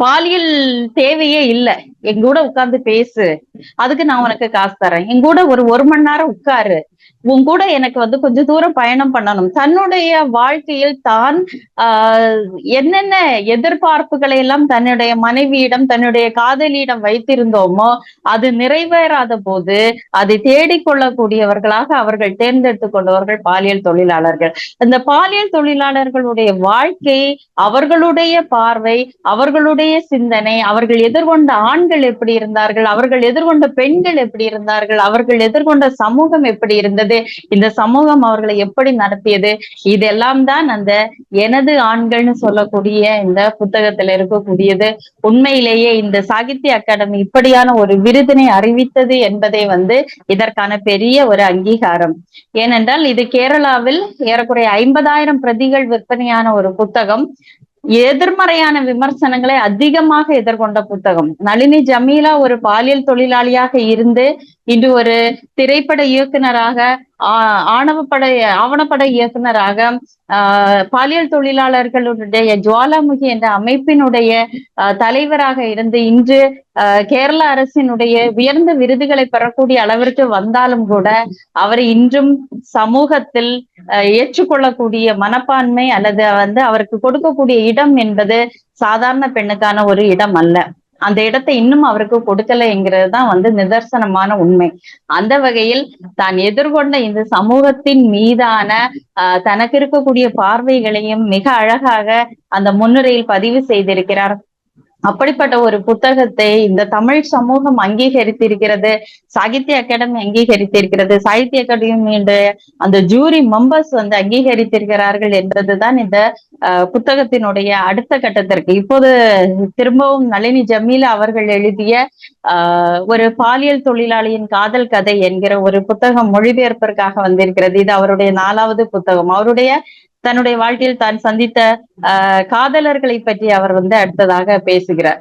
பாலியல் தேவையே இல்லை. என் கூட உட்கார்ந்து பேசு, அதுக்கு நான் உனக்கு காசு தரேன், என் கூட ஒரு மணி நேரம் உட்காரு, உன் கூட எனக்கு கொஞ்சம் தூரம் பயணம் பண்ணணும். தன்னுடைய வாழ்க்கையில் தான் என்னென்ன எதிர்பார்ப்புகளை எல்லாம் தன்னுடைய மனைவியிடம் தன்னுடைய காதலியிடம் வைத்திருந்தோமோ அது நிறைவேறாத போது அதை தேடிக்கொள்ளக்கூடியவர்களாக அவர்கள் தேர்ந்தெடுத்துக் கொண்டவர்கள் பாலியல் தொழிலாளர்கள். இந்த பாலியல் தொழிலாளர்களுடைய வாழ்க்கை, அவர்களுடைய பார்வை, அவர்களுடைய சிந்தனை, அவர்கள் எதிர்கொண்ட ஆண்கள் எப்படி இருந்தார்கள், அவர்கள் எதிர்கொண்ட பெண்கள் எப்படி இருந்தார்கள், அவர்கள் எதிர்கொண்ட சமூகம் எப்படி இருந்தது, இந்த சமூகம் அவர்களை எப்படி நடத்தியது, இதெல்லாம் தான் அந்த எனது ஆண்கள்னு சொல்லக்கூடிய இந்த புத்தகத்துல இருக்கக்கூடியது. உண்மையிலேயே இந்த சாகித்ய அகாடமி இப்படியான ஒரு விருதினை அறிவித்தது என்பதே இதற்கான பெரிய ஒரு அங்கீகாரம். ஏனென்றால் இது கேரளாவில் ஏறக்குறைய 50,000 பிரதிகள் விற்பனையான ஒரு புத்தகம். எதிர்மறையான விமர்சனங்களை அதிகமாக எதிர்கொண்ட புத்தகம். நளினி ஜமீலா ஒரு பாலியல் தொழிலாளியாக இருந்து இன்று ஒரு திரைப்பட இயக்குனராக, ஆவணப்பட இயக்குனராக, பாலியல் தொழிலாளர்களுடைய ஜுவாலாமுகி என்ற அமைப்பினுடைய தலைவராக இருந்து இன்று கேரள அரசினுடைய உயர்ந்த விருதுகளை பெறக்கூடிய அளவிற்கு வந்தாலும் கூட அவர் இன்றும் சமூகத்தில் ஏற்றுக்கொள்ளக்கூடிய மனப்பான்மை அல்லது அவருக்கு கொடுக்கக்கூடிய இடம் என்பது சாதாரண பெண்ணுக்கான ஒரு இடம் அல்ல. அந்த இடத்தை இன்னும் அவருக்கு கொடுக்கலைங்கிறது தான் நிதர்சனமான உண்மை. அந்த வகையில் தான் எதிர்கொண்ட இந்த சமூகத்தின் மீதான தனக்கு இருக்கக்கூடிய பார்வைகளையும் மிக அழகாக அந்த முன்னுரையில் பதிவு செய்திருக்கிறார். அப்படிப்பட்ட ஒரு புத்தகத்தை இந்த தமிழ் சமூகம் அங்கீகரித்திருக்கிறது, சாகித்ய அகாடமி அங்கீகரித்திருக்கிறது, சாகித்ய அகாடமியுடைய அந்த ஜூரி மெம்பர்ஸ் அங்கீகரித்திருக்கிறார்கள் என்பதுதான் இந்த புத்தகத்தினுடைய அடுத்த கட்டத்திற்கு. இப்போது திரும்பவும் நளினி ஜமீலா அவர்கள் எழுதிய ஒரு பாலியல் தொழிலாளியின் காதல் கதை என்கிற ஒரு புத்தகம் மொழிபெயர்ப்பிற்காக வந்திருக்கிறது. இது அவருடைய 4வது புத்தகம். அவருடைய தன்னுடைய வாழ்க்கையில் தான் சந்தித்த காதலர்களை பற்றி அவர் அடுத்ததாக பேசுகிறார்.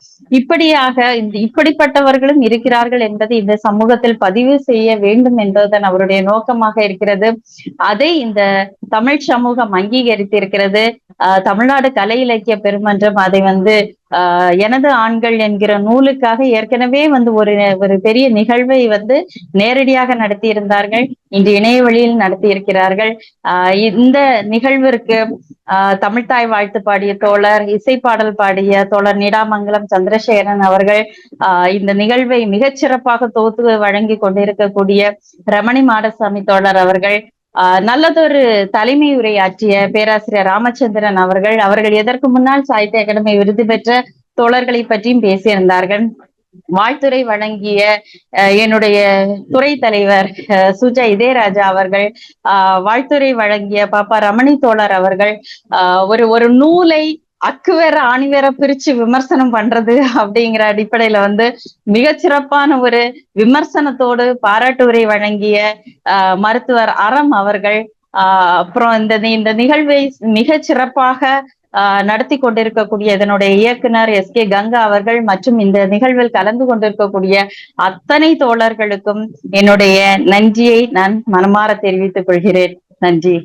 இப்படிப்பட்டவர்களும் இருக்கிறார்கள் என்பதை இந்த சமூகத்தில் பதிவு செய்ய வேண்டும் என்பதுதான் அவருடைய நோக்கமாக இருக்கிறது. அதை இந்த தமிழ் சமூகம் அங்கீகரித்திருக்கிறது. தமிழ்நாடு கலை இலக்கிய பெருமன்றம் அதை எனது ஆண்கள் என்கிற நூலுக்காக ஏற்கனவே ஒரு பெரிய நிகழ்வை நேரடியாக நடத்தி இருந்தார்கள். இன்று இணைய வழியில் நடத்தி இருக்கிறார்கள். இந்த நிகழ்விற்கு தமிழ்தாய் வாழ்த்து பாடிய தோழர், இசைப்பாடல் பாடிய தோழர் நீடாமங்கலம் சந்திரசேகரன் அவர்கள், இந்த நிகழ்வை மிகச் சிறப்பாக தொகுத்து வழங்கி கொண்டிருக்கக்கூடிய ரமணி மாடசாமி தோழர் அவர்கள், நல்லதொரு தலைமை உரையாற்றிய பேராசிரியர் ராமச்சந்திரன் அவர்கள் எதற்கு முன்னால் சாகித்ய அகாடமி விருது பெற்ற தோழர்களை பற்றியும் பேசியிருந்தார்கள். வாழ்த்துரை வழங்கிய என்னுடைய துறை தலைவர் சுஜா இதயராஜா அவர்கள், வாழ்த்துரை வழங்கிய பாப்பா ரமணி தோழர் அவர்கள், ஒரு நூலை அக்குவேற ஆணிவேற பிரிச்சு விமர்சனம் பண்றது அப்படிங்கிற அடிப்படையில மிகச்சிறப்பான ஒரு விமர்சனத்தோடு பாராட்டு உரை வழங்கிய மருத்துவர் அறம் அவர்கள், அப்புறம் இந்த நிகழ்வை மிகச் சிறப்பாக நடத்தி கொண்டிருக்கக்கூடிய இதனுடைய இயக்குனர் எஸ்.கே. கங்கா அவர்கள் மற்றும் இந்த நிகழ்வில் கலந்து கொண்டிருக்கக்கூடிய அத்தனை தோழர்களுக்கும் என்னுடைய நன்றியை நான் மனமாற தெரிவித்துக் கொள்கிறேன். நன்றி.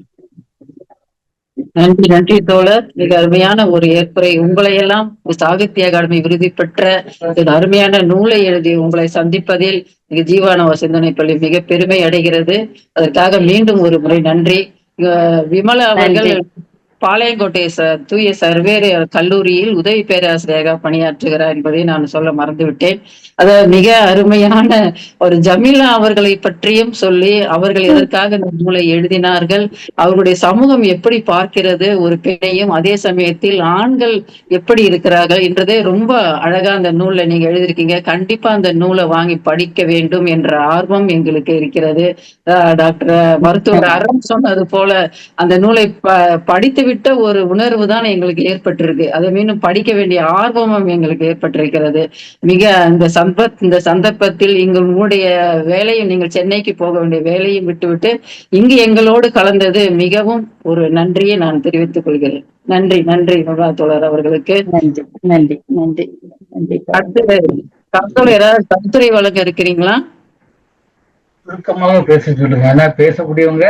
நன்றி. நன்றி தோழர். மிக அருமையான ஒரு ஏற்புரை. உங்களை எல்லாம் சாகித்ய அகாடமி விருது பெற்ற அருமையான நூலை எழுதி உங்களை சந்திப்பதில் ஜீவானவ சிந்தனை பள்ளி மிக பெருமை அடைகிறது. அதற்காக மீண்டும் ஒரு முறை நன்றி. விமலா அவர்கள் பாளையங்கோட்டை தூய சர்வேரியர் கல்லூரியில் உதவி பேராசிரியராக பணியாற்றுகிறார் என்பதை நான் சொல்ல மறந்துவிட்டேன். அதாவது மிக அருமையான ஒரு ஜமீலா அவர்களை பற்றியும் சொல்லி அவர்கள் எதற்காக இந்த நூலை எழுதினார்கள், அவர்களுடைய சமூகம் எப்படி பார்க்கிறது ஒரு பெண்ணையும், அதே சமயத்தில் ஆண்கள் எப்படி இருக்கிறார்கள் என்றதே ரொம்ப அழகா அந்த நூல்ல நீங்க எழுதியிருக்கீங்க. கண்டிப்பா அந்த நூலை வாங்கி படிக்க வேண்டும் என்ற ஆர்வம் எங்களுக்கு இருக்கிறது. டாக்டர் மருத்துவர் அறம் சொன்னது போல அந்த நூலை படித்து விட்ட ஒரு உணர்வு தான் எங்களுக்கு ஏற்பட்டிருக்கு. அதை மீண்டும் படிக்க வேண்டிய ஆர்வமும் எங்களுக்கு ஏற்பட்டிருக்கிறது. மிக இந்த சந்தர்ப்பத்தில் உங்களுடைய வேலையும், நீங்கள் சென்னைக்கு போக வேண்டிய வேலையும் விட்டுவிட்டு இங்கு எங்களோடு கலந்தது மிகவும் ஒரு நன்றியை நான் தெரிவித்துக் கொள்கிறேன். நன்றி. நன்றி தோழர் அவர்களுக்கு. நன்றி. நன்றி. நன்றி. நன்றி. அடுத்து ஏதாவது கருத்துரை வழங்க இருக்கிறீங்களா? சுருக்கமாக பேச சொல்லுங்க. ஏன்னா பேசக்கூடியவங்க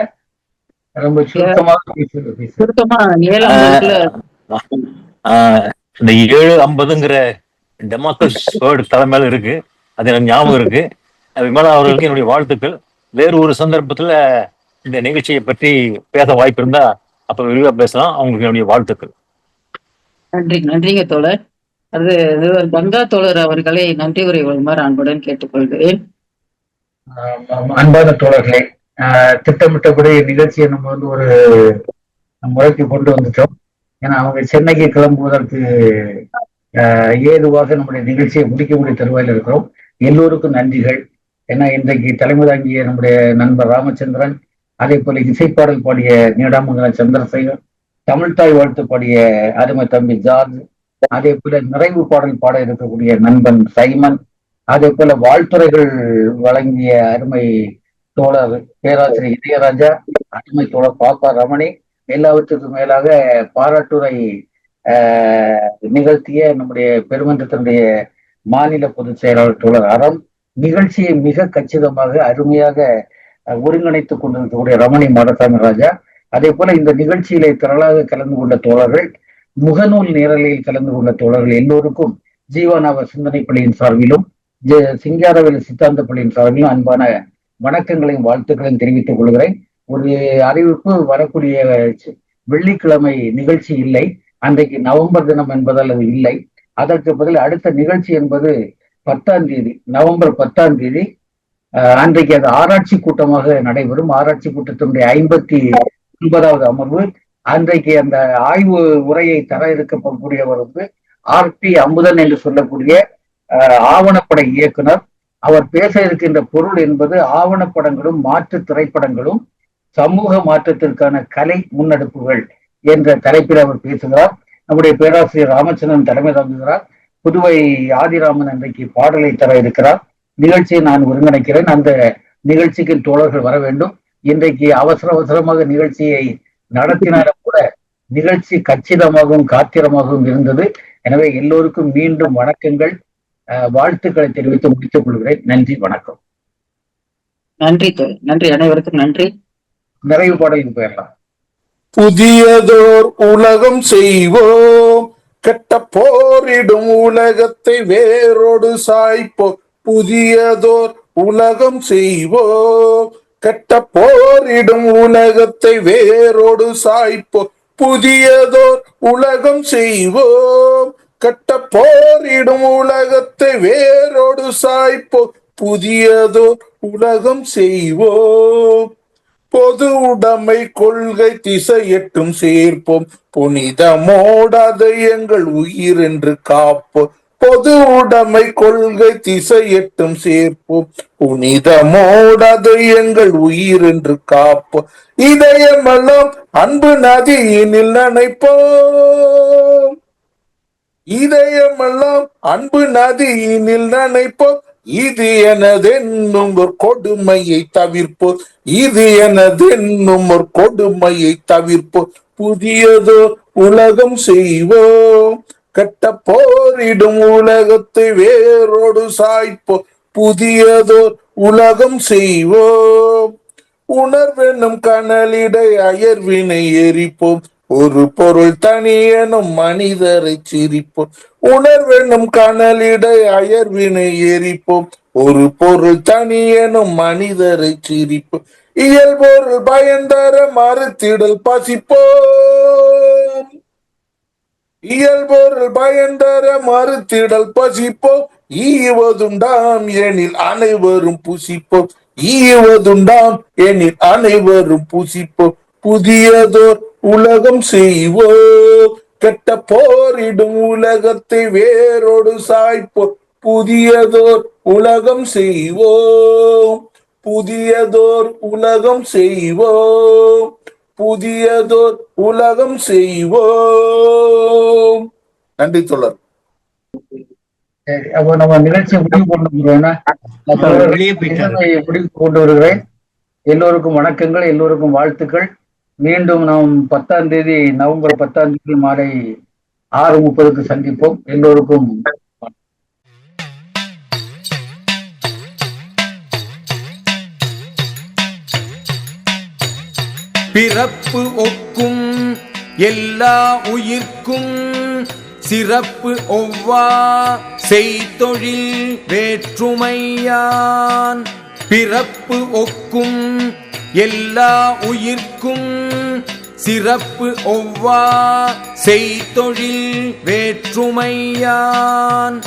ரொம்ப சுருக்கமாக இந்த 7:50ங்கிற டெமோக்ரஸ் வேர்டு தலைமையில இருக்கு, அது எனக்கு ஞாபகம் இருக்கு. விமலா அவர்களுக்கு என்னுடைய வாழ்த்துக்கள். வேறு ஒரு சந்தர்ப்பத்துல இந்த நிகழ்ச்சியை பற்றி பேச வாய்ப்பு இருந்தா அப்ப விரிவா பேசலாம். அவங்களுக்கு என்னுடைய வாழ்த்துக்கள். நன்றிங்க தோழர். அது கங்கா தோழர் அவர்களை நன்றி உரை வருமாறு அன்புடன் கேட்டுக்கொள்கிறேன். அன்பான தோழர்களே, திட்டமிட்டபடி நிகழ்ச்சியை நம்ம வந்து ஒரு முறைக்கு கொண்டு வந்துட்டோம். ஏன்னா அவங்க சென்னைக்கு கிளம்புவதற்கு ஏதுவாக நம்முடைய நிகழ்ச்சியை முடிக்கக்கூடிய தருவாயில் இருக்கிறோம். எல்லோருக்கும் நன்றிகள். ஏன்னா இன்றைக்கு தலைமை தாங்கிய நம்முடைய நண்பர் ராமச்சந்திரன், அதே போல இசைப்பாடல் பாடிய நீடாமங்கலம் சந்திரசேகர், தமிழ்தாய் வாழ்த்து பாடிய அருமை தம்பி ஜார்ஜ், அதே போல நிறைவு பாடல் பாட இருக்கக்கூடிய நண்பன் சைமன், அதே போல வாழ்த்துறைகள் வழங்கிய அருமை தோழர் பேராசிரியர் இளையராஜா, அருமை தோழர் பாப்பா ரமணி, எல்லாவற்றுக்கும் மேலாக பாராட்டுரை நிகழ்த்திய நம்முடைய பெருமன்றத்தினுடைய மாநில பொதுச் செயலாளர் தோழர் அறம், நிகழ்ச்சியை மிக கச்சிதமாக அருமையாக ஒருங்கிணைத்துக் கொண்டிருக்கக்கூடிய ரமணி மாடசாமி ராஜா, அதே போல இந்த நிகழ்ச்சியிலே திரளாக கலந்து கொண்ட தோழர்கள், முகநூல் நேரலையில் கலந்து கொண்ட தோழர்கள் எல்லோருக்கும் ஜீவானாவ சிந்தனை பள்ளியின் சார்பிலும் சிங்காரவேலு சித்தாந்த பள்ளியின் சார்பிலும் அன்பான வணக்கங்களையும் வாழ்த்துக்களையும் தெரிவித்துக் கொள்கிறேன். ஒரு அறிவிப்பு, வரக்கூடிய வெள்ளிக்கிழமை நிகழ்ச்சி இல்லை, அன்றைக்கு நவம்பர் தினம் என்பதால் அது இல்லை. அதற்கு பதில் அடுத்த நிகழ்ச்சி என்பது 10ஆம் தேதி, நவம்பர் 10ஆம் தேதி அன்றைக்கு அது ஆராய்ச்சி கூட்டமாக நடைபெறும். ஆராய்ச்சி கூட்டத்தினுடைய 59வது அமர்வு. அன்றைக்கு அந்த ஆய்வு உரையை தர இருக்கக்கூடியவர் வந்து RP அமுதன் என்று சொல்லக்கூடிய ஆவணப்பட இயக்குனர். அவர் பேச இருக்கின்ற பொருள் என்பது ஆவணப்படங்களும் மாற்று திரைப்படங்களும் சமூக மாற்றத்திற்கான கலை முன்னெடுப்புகள் என்ற தலைப்பில் அவர் பேசுகிறார். நம்முடைய பேராசிரியர் ராமச்சந்திரன் தலைமை தாங்குகிறார். புதுவை ஆதிராமன் அன்றைக்கு பாடலை தர இருக்கிறார். நிகழ்ச்சியை நான் ஒருங்கிணைக்கிறேன். அந்த நிகழ்ச்சிக்கு தோழர்கள் வர வேண்டும். இன்றைக்கு அவசரமாக நிகழ்ச்சியை நடத்தினாலும் கூட நிகழ்ச்சி கச்சிதமாகவும் காத்திரமாகவும் இருந்தது. எனவே எல்லோருக்கும் மீண்டும் வணக்கங்கள், வாழ்த்துக்களை தெரிவித்து முடித்துக் கொள்கிறேன். நன்றி, வணக்கம். நன்றி, அனைவருக்கும் நன்றி. நிறைவு பாடலுக்கு போயிடலாம். புதியதோர் உலகம் செய்வோம், கெட்ட போரிடும் உலகத்தை வேரோடு சாய்ப்போம். புதியதோர் உலகம் செய்வோம், கெட்ட போரிடும் உலகத்தை வேரோடு சாய்ப்போம். புதியதோர் உலகம் செய்வோம், கெட்ட போரிடும் உலகத்தை வேரோடு சாய்ப்போம். புதியதோர் உலகம் செய்வோம். பொது உடைமை கொள்கை திசையெட்டும் சேர்ப்போம். புனிதமோடாதை எங்கள் உயிர் என்று காப்போம். பொது உடைமை கொள்கை திசையெட்டும் சேர்ப்போம். புனிதமோடாதை எங்கள் உயிர் என்று காப்போம். இதயமெல்லாம் அன்பு நதியினில் நனைப்போம். இதயமெல்லாம் அன்பு நதியினில் நனைப்போம். இது எனதென்னும் ஒரு கொடுமையை தவிர்ப்போம். இது எனதென்னும் ஒரு கொடுமையை தவிர்ப்போம். புதியதோர் உலகம் செய்வோம், கெட்ட போரிடும் உலகத்தை வேரோடு சாய்ப்போம். புதியதோர் உலகம் செய்வோம். உணர்வெனும் கனலிடை அயர்வினை எரிப்போம். ஒரு பொருள் தனியனும் மனிதரை சிரிப்போம். உணர்வெனும் கனலிடை அயர்வினை எரிப்போம். ஒரு பொருள் தனியனும் மனிதரை சிரிப்போம். இயல்பொருள் பயந்தர மறுத்திடல் பசிப்போம். இயல்பொருள் பயந்தர மறுத்திடல் பசிப்போம். ஈவதுண்டாம் எனில் அனைவரும் புசிப்போம். ஈவதுண்டாம் எனில் அனைவரும் புசிப்போம். புதியதோர் உலகம் செய்வோம், கெட்ட போரிடும் உலகத்தை வேரோடு சாய்ப்போம். புதியதோர் உலகம் செய்வோம். புதியதோர் உலகம் செய்வோம். புதியதோர் உலகம் செய்வோம். நன்றி தோழர். சரி, அப்போ நம்ம நிகழ்ச்சியை முடிவு கொண்டு முடிவு கொண்டு வருகிறேன். எல்லோருக்கும் வணக்கங்கள், எல்லோருக்கும் வாழ்த்துக்கள். மீண்டும் நாம் 10ஆம் தேதி, நவம்பர் 10ஆம் தேதி மாலை 6:30க்கு சந்திப்போம். எல்லோருக்கும் பிறப்பு ஒக்கும் எல்லா உயிர்க்கும் சிறப்பு ஒவ்வா செய்தொழில் வேற்றுமையான் பிறப்பு ஒக்கும் எல்லா உயிர்க்கும் சிறப்பு ஒவ்வா செய்தொழில் வேற்றுமையான்